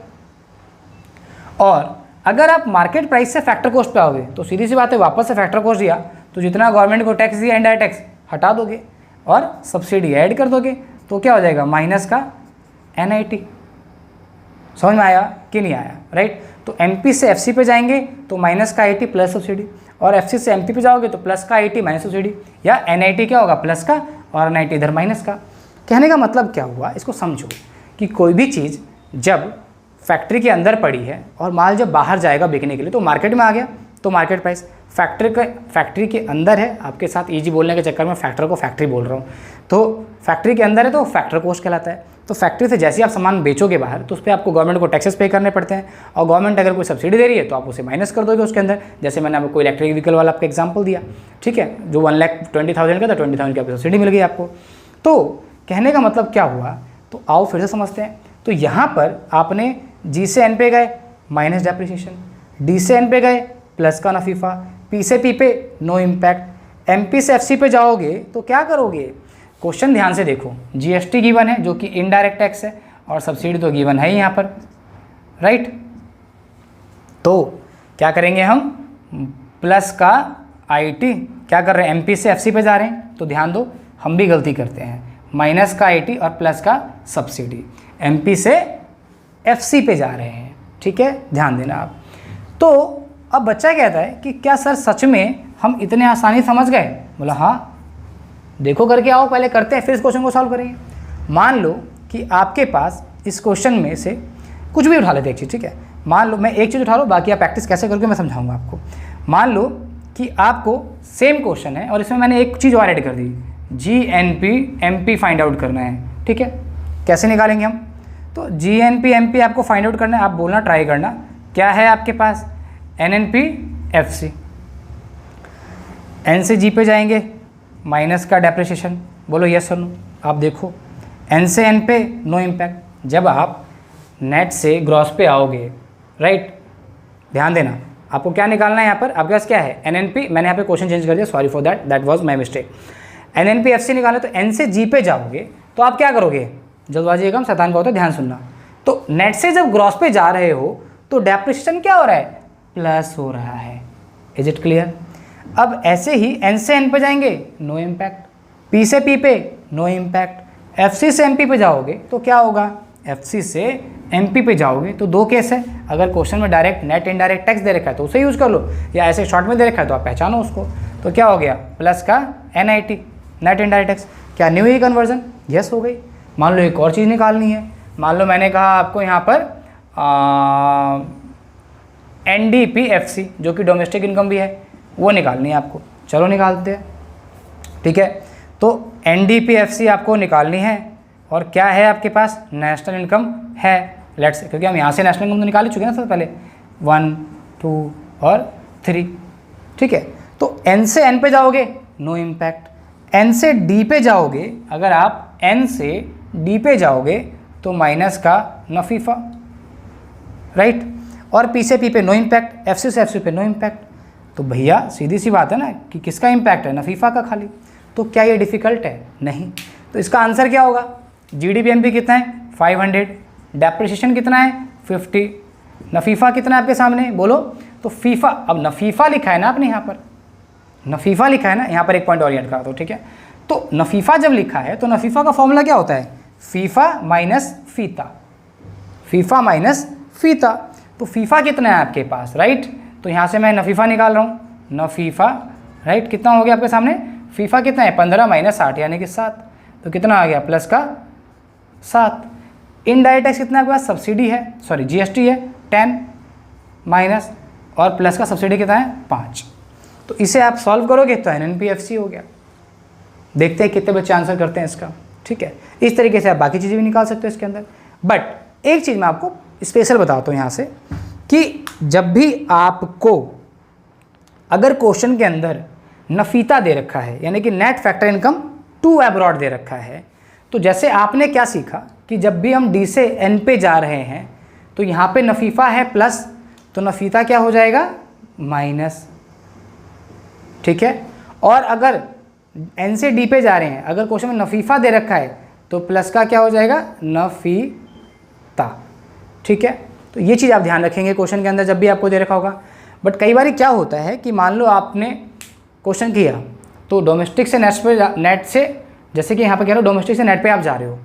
और अगर आप मार्केट प्राइस से फैक्टर कॉस्ट पे आओगे तो सीधी सी बात है, वापस से फैक्टर कॉस्ट दिया तो जितना गवर्नमेंट को टैक्स दिया इनडायरेक्ट टैक्स हटा दोगे और सब्सिडी ऐड कर दोगे, तो क्या हो जाएगा, माइनस का NIT। समझ में आया कि नहीं आया, राइट। तो MP से FC पे जाएंगे तो माइनस का IT प्लस सब्सिडी, और FC से MP पे जाओगे तो प्लस का IT माइनस सब्सिडी, या NIT क्या होगा, प्लस का, और NIT इधर माइनस का। कहने का मतलब क्या हुआ, इसको समझो कि कोई भी चीज़ जब फैक्ट्री के अंदर पड़ी है और माल जब बाहर जाएगा बिकने के लिए तो मार्केट में आ गया, तो मार्केट प्राइस फैक्ट्री के अंदर है। आपके साथ ईजी बोलने के चक्कर में फैक्टर को फैक्ट्री बोल रहा हूँ, तो फैक्ट्री के अंदर है तो फैक्टर कॉस्ट कहलाता है। तो फैक्ट्री से जैसे आप सामान बेचोगे बाहर तो उस पर आपको गवर्नमेंट को टैक्सेस पे करने पड़ते हैं, और गवर्नमेंट अगर कोई सब्सिडी दे रही है तो आप उसे माइनस कर दोगे उसके अंदर। जैसे मैंने आपको इलेक्ट्रिक व्हीकल वाला आपका एग्जाम्पल दिया, ठीक है, जो 1,20,000 का था, 20,000 की आपको सब्सिडी मिल गई आपको। तो कहने का मतलब क्या हुआ, तो आओ फिर से समझते हैं। तो यहाँ पर आपने G से N पे गए माइनस डेप्रिसिएशन, D से N पे गए प्लस का नफीफा, P से P पे नो इम्पैक्ट, MP से FC पे जाओगे तो क्या करोगे। क्वेश्चन ध्यान से देखो, GST गिवन है जो कि इनडायरेक्ट टैक्स है, और सब्सिडी तो गिवन है ही यहाँ पर, राइट। तो क्या करेंगे हम, प्लस का IT, क्या कर रहे हैं, MP से FC पे जा रहे हैं, तो ध्यान दो हम भी गलती करते हैं, माइनस का IT और प्लस का सब्सिडी, MP से FC पे जा रहे हैं, ठीक है, ध्यान देना आप। तो अब बच्चा कहता है कि क्या सर सच में हम इतने आसानी समझ गए? बोला हाँ, देखो करके आओ, पहले करते हैं फिर इस क्वेश्चन को सॉल्व करेंगे। मान लो कि आपके पास इस क्वेश्चन में से कुछ भी उठा लेते एक चीज़, ठीक है। मान लो मैं एक चीज़ उठा लो, बाकी आप प्रैक्टिस कैसे करके मैं समझाऊंगा आपको। मान लो कि आपको सेम क्वेश्चन है और इसमें मैंने एक चीज़ और ऐड कर दी, GNP MP फाइंड आउट करना है, ठीक है। कैसे निकालेंगे हम? तो GNP MP आपको फाइंड आउट करना है, आप बोलना ट्राई करना। क्या है आपके पास? NNP FC। N से G पे जाएंगे, माइनस का डेप्रिसिएशन, बोलो यस और नो। आप देखो N से N पे नो इम्पैक्ट। जब आप नेट से ग्रॉस पे आओगे, राइट, ध्यान देना, आपको क्या निकालना है यहाँ पर? आपके पास क्या है? NNP, मैंने यहाँ पे क्वेश्चन चेंज कर दिया, sorry for that, that was my mistake. NNP FC निकालना, तो N से G पे जाओगे तो आप क्या करोगे? जल्दबाजी कम शैतान का होता है, ध्यान सुनना। तो नेट से जब ग्रॉस पे जा रहे हो तो डेप्रिसिएशन क्या हो रहा है? प्लस हो रहा है। Is it clear? अब ऐसे ही N से N पे जाएंगे, नो इम्पैक्ट। P से P पे नो इम्पैक्ट। FC से MP पे जाओगे तो क्या होगा? FC से MP पे जाओगे तो दो केस है। अगर क्वेश्चन में डायरेक्ट नेट इनडायरेक्ट टैक्स दे रखा है तो उसे यूज़ कर लो, या ऐसे शॉर्ट में दे रखा है तो आप पहचानो उसको। तो क्या हो गया? प्लस का NIT, नेट इनडायरेक्ट टैक्स। क्या न्यू ही कन्वर्जन? यस हो गई। मान लो एक और चीज़ निकालनी है। मान लो मैंने कहा आपको यहाँ पर NDP FC, जो कि डोमेस्टिक इनकम भी है, वो निकालनी है आपको। चलो निकालते हैं, ठीक है। तो NDP FC आपको निकालनी है और क्या है आपके पास? नेशनल इनकम है। लेट्स, क्योंकि हम यहाँ से नेशनल इनकम तो निकाल चुके हैं ना सबसे पहले, 1 2 और 3, ठीक है। तो N से N पे जाओगे, नो इम्पैक्ट। N से D पे जाओगे, अगर आप N से D पे जाओगे तो माइनस का नफीफा, राइट। और P से P पे नो इम्पैक्ट, FC से FC पे नो इम्पैक्ट। तो भैया सीधी सी बात है ना कि किसका इम्पैक्ट है? नफीफा का खाली। तो क्या ये डिफ़िकल्ट है? नहीं। तो इसका आंसर क्या होगा? GDP-MP कितना है? 500। डेप्रिसिएशन कितना है? 50। नफीफा कितना है आपके सामने? बोलो। तो फीफा, अब नफीफा लिखा है ना आपने यहाँ पर, नफीफा लिखा है ना, यहाँ पर एक पॉइंट और ऐड करा दो, ठीक है। तो नफीफा जब लिखा है तो नफीफा का फॉर्मूला क्या होता है? फीफा माइनस फीता, फीफा माइनस फीता। तो फीफा कितना है आपके पास, राइट। तो यहाँ से मैं नफीफा निकाल रहा हूँ, नफीफा, राइट। कितना हो गया आपके सामने? फीफा कितना है? 15 माइनस 8 यानी कि 7। तो कितना आ गया? प्लस का 7। इनडायरेक्ट टैक्स कितना आपके पास? सब्सिडी है, सॉरी GST है 10 माइनस, और प्लस का सब्सिडी कितना है? 5। तो इसे आप सॉल्व करोगे तो NNP FC हो गया। देखते हैं कितने बच्चे आंसर करते हैं इसका, ठीक है। इस तरीके से आप बाकी चीज़ें भी निकाल सकते हो इसके अंदर। बट एक चीज़ मैं आपको स्पेशल बताता हूँ यहाँ से, कि जब भी आपको अगर क्वेश्चन के अंदर नफीता दे रखा है, यानी कि net factor income to abroad दे रखा है, तो जैसे आपने क्या सीखा कि जब भी हम D से N पे जा रहे हैं तो यहाँ पे नफीफा है प्लस, तो नफीता क्या हो जाएगा? माइनस, ठीक है। और अगर N से D पे जा रहे हैं, अगर क्वेश्चन में नफीफा दे रखा है तो प्लस का क्या हो जाएगा? नफीता, ठीक है। तो ये चीज़ आप ध्यान रखेंगे क्वेश्चन के अंदर जब भी आपको दे रखा होगा। बट कई बार क्या होता है कि मान लो आपने क्वेश्चन किया तो डोमेस्टिक से नेट से, जैसे कि यहाँ पर कह रहा हूँ डोमेस्टिक से नेट पे आप जा रहे हो,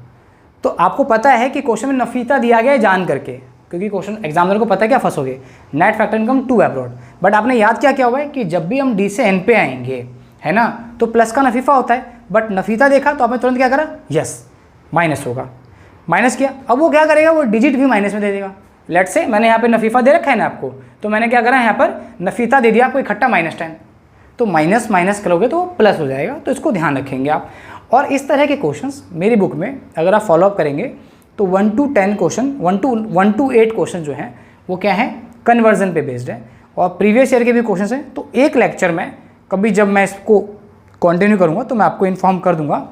तो आपको पता है कि क्वेश्चन में नफीता दिया गया है जान करके, क्योंकि क्वेश्चन एग्जामिनर को पता है क्या फंसोगे, net factor income to abroad. But आपने याद क्या हुआ है कि जब भी हम D से N पे आएंगे, है ना, तो प्लस का नफीफा होता है। बट नफीता देखा तो आपने तुरंत क्या करा? यस, माइनस होगा। माइनस किया, अब वो क्या करेगा? वो डिजिट भी माइनस में दे देगा। लेट से मैंने यहाँ पे नफीफा दे रखा है ना आपको, तो मैंने क्या करा? यहाँ पर नफीता दे दिया आपको इकट्ठा -10, तो माइनस माइनस करोगे तो वो प्लस हो जाएगा। तो इसको ध्यान रखेंगे आप। और इस तरह के क्वेश्चंस मेरी बुक में अगर आप फॉलोअप करेंगे तो 1 to 10 क्वेश्चन, 1 to 8 क्वेश्चन जो हैं वो क्या है? कन्वर्जन पे बेस्ड है, और प्रीवियस ईयर के भी क्वेश्चन हैं। तो एक लेक्चर में कभी जब मैं इसको कंटिन्यू करूँगा तो मैं आपको इन्फॉर्म कर दूँगा,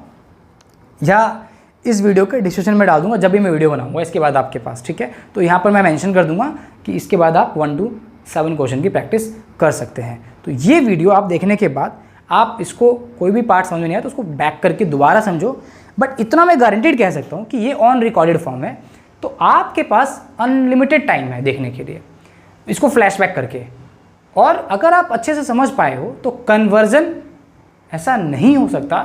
या इस वीडियो के डिस्क्रिप्शन में डाल दूँगा जब भी मैं वीडियो बनाऊँगा इसके बाद आपके पास, ठीक है। तो यहाँ पर मैं मेंशन कर दूँगा कि इसके बाद आप 1 to 7 क्वेश्चन की प्रैक्टिस कर सकते हैं। तो ये वीडियो आप देखने के बाद आप इसको कोई भी पार्ट समझ में नहीं आया तो उसको बैक करके दोबारा समझो। बट इतना मैं गारंटीड कह सकता हूँ कि ये ऑन रिकॉर्डेड फॉर्म है, तो आपके पास अनलिमिटेड टाइम है देखने के लिए इसको फ्लैशबैक करके। और अगर आप अच्छे से समझ पाए हो तो कन्वर्जन ऐसा नहीं हो सकता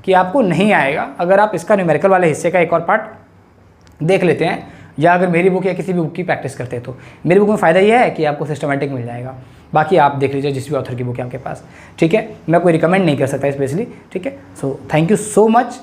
कि आपको नहीं आएगा, अगर आप इसका न्यूमेरिकल वाले हिस्से का एक और पार्ट देख लेते हैं, या अगर मेरी बुक या किसी भी बुक की प्रैक्टिस करते हैं। तो मेरी बुक में फ़ायदा यह है कि आपको सिस्टमेटिक मिल जाएगा, बाकी आप देख लीजिए जिस भी ऑथर की बुक है आपके पास, ठीक है। मैं कोई रिकमेंड नहीं कर सकता स्पेशली, ठीक है। So thank you so much.